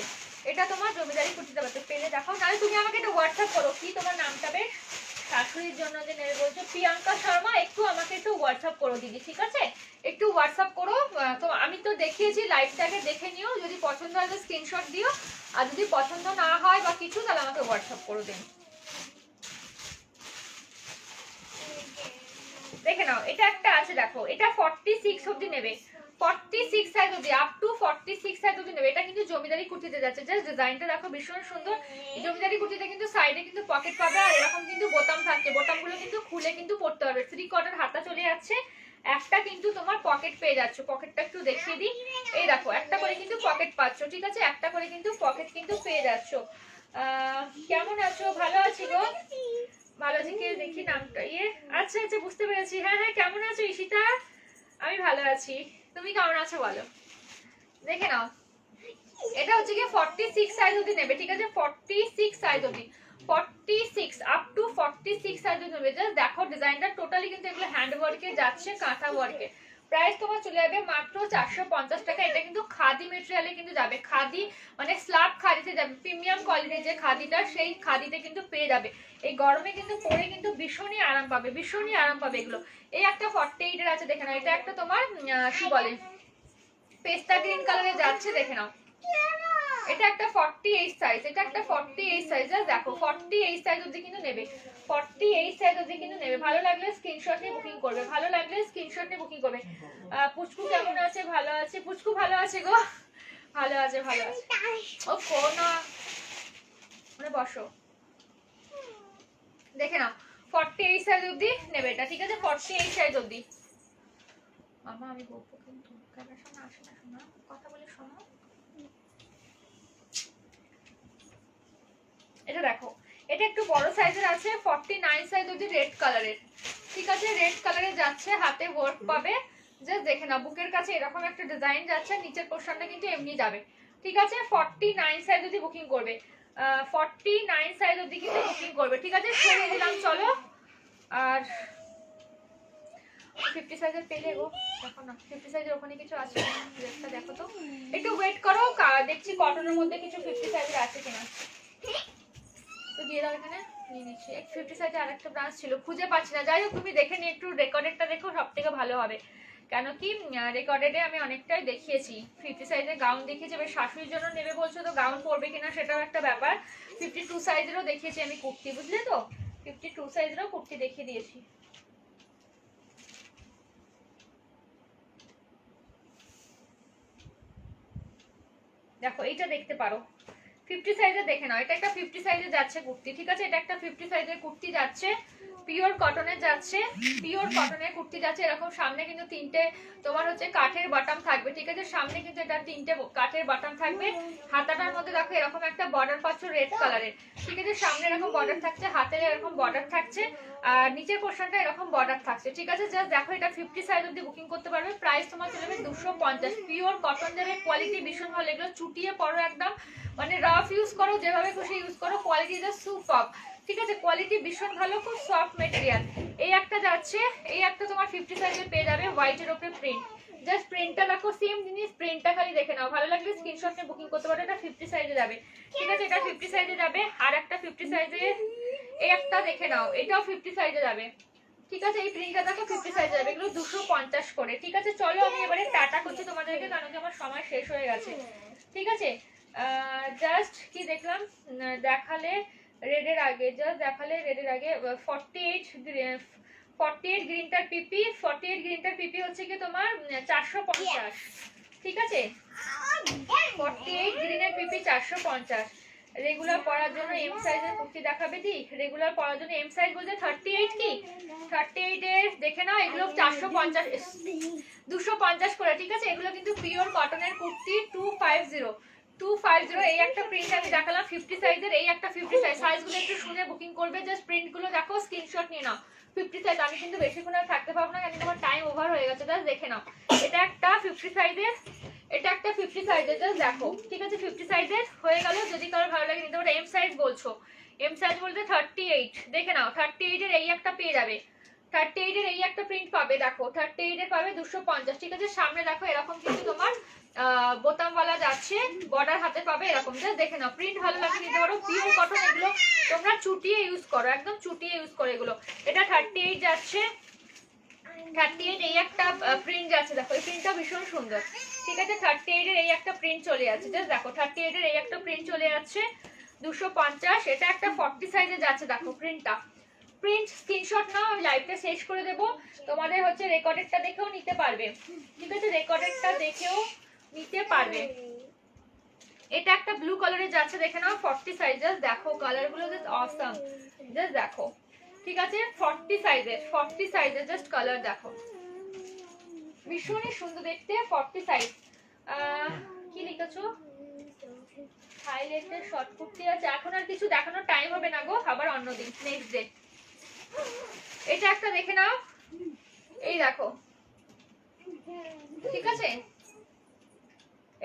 এটা তোমার জমিদারি কুর্তিতে যাচ্ছে, পেলে দেখাও, নাহলে তুমি আমাকে একটু হোয়াটসঅ্যাপ করো, কি তোমার নামটা বেশ, শাশুড়ির জন্য যে নেবে বলছো, প্রিয়াঙ্কা শর্মা, একটু আমাকে একটু হোয়াটসঅ্যাপ করো দিদি, ঠিক আছে, একটু হোয়াটসঅ্যাপ করো, তো আমি তো দেখিয়েছি, লাইভটাকে দেখে নিও, যদি পছন্দ হয় তো স্ক্রিনশট দিও, আর যদি পছন্দ না হয় বা কিছু তাহলে আমাকে হোয়াটসঅ্যাপ করো দিন, দেখে নাও। এটা একটা আছে দেখো, এটা 46 অবধি নেবে, 46 সাইজ অবধি, আপ টু 46 সাইজ অবধি নেবে, এটা কিন্তু জমিদারি কুর্তিতে যাচ্ছে, জাস্ট ডিজাইনটা দেখো ভীষণ সুন্দর, জমিদারি কুর্তিতে কিন্তু সাইডে কিন্তু পকেট পাবে, আর এরকম কিন্তু বোতাম থাকছে, বোতামগুলো কিন্তু খুলে কিন্তু পড়তে পারবে, 3 কোয়ার্টার হাতা চলে যাচ্ছে, একটা কিন্তু তোমার পকেট পেয়ে যাচ্ছ, পকেটটা একটু দেখিয়ে দিই, এই দেখো একটা করে কিন্তু পকেট পাচ্ছ, ঠিক আছে, একটা করে কিন্তু পকেট কিন্তু পেয়ে যাচ্ছ। কেমন আছো? ভালো আছি গো, ভালো আছি। কে দেখি নামটা, আচ্ছা আচ্ছা বুঝতে পেরেছি। হ্যাঁ হ্যাঁ, কেমন আছো ঈশিতা? আমি ভালো আছি, তুমি কেমন আছো বলো? দেখে নাও, এটা হচ্ছে কি 46 সাইজ অবধি নেবে, ঠিক আছে, 46 সাইজ অবধি, 46 আপ টু 46 সাইজ অবধি নেবে। জাস্ট দেখো ডিজাইনটা টোটালি কিন্তু এগুলো হ্যান্ড ওয়ার্কে যাচ্ছে, কাঁথা ওয়ার্কে। প্রাইস তোমার চলে যাবে মাত্র 450 টাকা। এটা কিন্তু খাদি মেটেরিয়ালে কিন্তু যাবে, খাদি মানে স্ল্যাব খাদিতে যাবে, প্রিমিয়াম কোয়ালিটির যে খাদিটা সেই খাদিতে কিন্তু পেয়ে যাবে। এই গরমে কিন্তু পরে কিন্তু ভীষণই আরাম পাবে, ভীষণই আরাম পাবে এগুলো। এই একটা 48 এর আছে, দেখে নাও, এটা একটা তোমার কি বলে পেস্তা গ্রিন কালারে যাচ্ছে, দেখে নাও, এটা একটা 48 সাইজ, এটা একটা 48 সাইজ। দেখো 48 সাইজ অবধি কিন্তু নেবে, 48 সাইজ অবধি কিন্তু নেবে। ভালো লাগলে স্ক্রিনশট নিয়ে বুকিং করবে, ভালো লাগলে স্ক্রিনশট নিয়ে বুকিং করবে। পুচকু কেমন আছে? ভালো আছে, পুচকু ভালো আছে গো, ভালো আছে, ভালো আছে। ও কোনা মানে বসো, দেখে নাও 48 সাইজ অবধি নেবে এটা, ঠিক আছে, 48 সাইজ অবধি। মামা আমি বলবো কিন্তু ক্যামেরার সামনে আসে না, শোনা কথা বলে শোনো। এটা দেখো, এটা একটু বড় সাইজের আছে, 49 সাইজ অবধি রেড কালারের, ঠিক আছে, রেড কালারে যাচ্ছে, হাতে ওয়ার্ক পাবে। জাস্ট দেখে নাও, বুকের কাছে এরকম একটা ডিজাইন যাচ্ছে, নিচের পোরশনটা কিন্তু এমনি যাবে, ঠিক আছে। 49 সাইজ অবধি বুকিং করবে, 49 সাইজ অবধি কিন্তু বুকিং করবে, ঠিক আছে, সরিয়ে দিলাম। চলো, আর 50 সাইজের পেলে গো, দেখো না 50 সাইজের ওখানে কিছু আছে কিনা, দেখো তো, একটু ওয়েট করো, দেখছি কটনের মধ্যে কিছু 50 সাইজের আছে কিনা। তো দিয়ে দাও, এখানে নিয়ে নিচ্ছি। 50 সাইজে আরেকটা ব্রাঞ্চ ছিল, খুঁজে পাচ্ছি না। যাই হোক তুমি দেখে নিয়ে একটু রেকর্ডেডটা দেখো, সব থেকে ভালো হবে, কেন কি রেকর্ডেডে আমি অনেকটাই দেখিয়েছি। 50 সাইজের গাউন দেখিয়েছি, এবার শাশুড়ির জন্য নেবে বলছো তো গাউন পরবে কিনা সেটাও একটা ব্যাপার। 52 সাইজেরও দেখিয়েছি আমি কুর্তি, বুঝলে তো, 52 সাইজেরও কুর্তি দেখিয়ে দিয়েছি। দেখো এইটা দেখতে পারো, 50 সাইজে দেখে নাও, এটা একটা 50 সাইজে যাচ্ছে কুর্তি, ঠিক আছে, এটা একটা 50 সাইজের কুর্তি যাচ্ছে, পিওর কটনের যাচ্ছে, পিওর কটনের কুর্তি যাচ্ছে। এরকম সামনে কিন্তু তিনটে তোমার হচ্ছে কাঠের বাটাম থাকবে, ঠিক আছে, সামনে কিন্তু এটা তিনটে কাঠের বাটাম থাকবে। হাতাটার মধ্যে দেখো এরকম একটা বর্ডার পাচ্ছ রেড কালারের, ঠিক আছে, সামনে এরকম বর্ডার থাকছে, হাতের এরকম বর্ডার থাকছে, আর নিচের পোরশনটা এরকম বর্ডার থাকছে, ঠিক আছে। জাস্ট দেখো এটা 50 সাইজ অবধি বুকিং করতে পারবে। প্রাইস তোমার চলে যাবে 250। পিওর কটন যাবে, কোয়ালিটি ভীষণ ভালো, এগুলো চুটিয়ে পড়ো একদম, মানে রাফ ইউজ করো, যেভাবে খুশি ইউজ করো, কোয়ালিটি জাস্ট সুপার, ঠিক আছে, কোয়ালিটি ভীষণ ভালো, খুব সফট মেটেরিয়াল। এই একটা যাচ্ছে, এই একটা তোমার 50 সাইজে পেয়ে যাবে, হোয়াইটের উপরে প্রিন্ট। জাস্ট প্রিন্টটা দেখো, সেম জিনিস, প্রিন্টটা খালি দেখে নাও, ভালো লাগলে স্ক্রিনশট নিয়ে বুকিং করতে পারো। এটা 50 সাইজে যাবে, ঠিক আছে, এটা 50 সাইজে যাবে। আর একটা 50 সাইজে এই একটা দেখে নাও, এটাও 50 সাইজে যাবে, ঠিক আছে, এই প্রিন্টটা দেখো 50 সাইজে যাবে, এগুলো 250 করে, ঠিক আছে। চলো আমি এবারে টাটা করছি তোমাদেরকে, কারণ কি আমার সময় শেষ হয়ে গেছে, ঠিক আছে। জাস্ট কি দেখলাম, দেখালে রেডের আগে, জাস্ট দেখালে রেডের আগে 48 গ্রিনটার পিপি, 48 গ্রিনটার পিপি হচ্ছে কি তোমার 450, ঠিক আছে, 48 গ্রিনের পিপি 450। রেগুলার পরার জন্য এম সাইজের কুর্তি দেখাবে দি, রেগুলার পরার জন্য এম সাইজ বলতে 38 কি 38 এর দেখে নাও, এগুলো 450 250 করে, ঠিক আছে, এগুলো কিন্তু পিওর কটনের কুর্তি 250। এই একটা প্রিন্ট আমি দেখালাম 50 সাইজের, এই একটা 50 সাইজ, সাইজগুলো একটু শুনে বুকিং করবে, জাস্ট প্রিন্টগুলো দেখো, স্ক্রিনশট নিয়ে নাও। 50 সাইজ, আমি কিন্তু বেশিক্ষণ আর থাকতে পারবো না, কারণ তোমার টাইম ওভার হয়ে গেছে, জাস্ট দেখে নাও। এটা একটা 50 সাইজের, এটা একটা 50 সাইজের, জাস্ট দেখো, ঠিক আছে, 50 সাইজের হয়ে গেল। যদি কারো ভালো লাগে নিতে পারো। এম সাইজ বলছো, এম সাইজ বলতে 38, দেখে নাও, 38 এর এই একটা পেয়ে যাবে, 38 এর এই একটা প্রিন্ট পাবে, দেখো 38 এর পাবে 250, ঠিক আছে। সামনে দেখো এরকম কিন্তু তোমার বোতামওয়ালা যাচ্ছে, বর্ডার হাতে পাবে এরকম, জাস্ট দেখে নাও, প্রিন্ট ভালো লাগে নিতে পারো। পিওর কটন, এগুলো তোমরা চুটিয়ে ইউজ করো, একদম চুটিয়ে ইউজ করো এগুলো। এটা 38 যাচ্ছে, 38 এই একটা প্রিন্ট যাচ্ছে, দেখো এই প্রিন্টটা ভীষণ সুন্দর, ঠিক আছে, 38 এর এই একটা প্রিন্ট চলে যাচ্ছে, জাস্ট দেখো 38 এর এই একটা প্রিন্ট চলে যাচ্ছে 250। এটা একটা 40 সাইজে যাচ্ছে, দেখো প্রিন্টটা, প্রিন্ট স্ক্রিনশট নাও, আমি লাইভটা শেষ করে দেব, তোমাদের হচ্ছে রেকর্ডেডটা দেখেও নিতে পারবে, ঠিক আছে, রেকর্ডেডটা দেখেও নিতে পারবে। এটা একটা ব্লু কালারে যাচ্ছে, দেখে নাও 40 সাইজ, জাস্ট দেখো কালারগুলো জাস্ট অসাম, জাস্ট দেখো, ঠিক আছে, 40 সাইজের, 40 সাইজের জাস্ট কালার দেখো, ভীষণই সুন্দর দেখতে, 40 সাইজ। কি লিখেছো? হাইলাইটের শর্ট কুর্তি আছে। এখন আর কিছু দেখানোর টাইম হবে না গো, আবার অন্যদিন, নেক্সট ডে। এটা একটা দেখে নাও, এই দেখো, ঠিক আছে,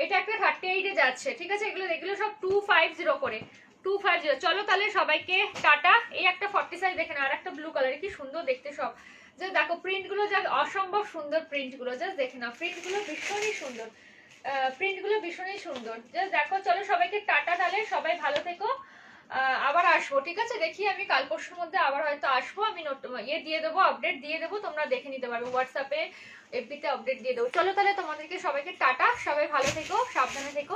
এটা একটা 38 এ যাচ্ছে, ঠিক আছে। এগুলো এগুলো সব 250 করে, 250। চলো তাহলে সবাইকে টাটা। এই একটা 40 সাইজ দেখে নাও, আর একটা ব্লু কালারে, কি সুন্দর দেখতে সব। যে দেখো প্রিন্টগুলো যা অসম্ভব সুন্দর, প্রিন্টগুলো জাস্ট দেখে নাও, প্রিন্টগুলো ভীষণই সুন্দর, প্রিন্টগুলো ভীষণই সুন্দর। জাস্ট দেখো, চলো সবাইকে টাটা তাহলে, সবাই ভালো থেকো। আবার আসবো, ঠিক আছে। দেখি আমি কাল পরশুর মধ্যে আবার হয়তো আসবো, আমি ইয়ে দিয়ে দেবো, আপডেট দিয়ে দেবো, তোমরা দেখে নিতে পারবে হোয়াটসঅ্যাপে, এফবিতে আপডেট দিয়ে দেবো। চলো তাহলে তোমাদেরকে সবাইকে টাটা, সবাই ভালো থেকো, সাবধানে থেকো।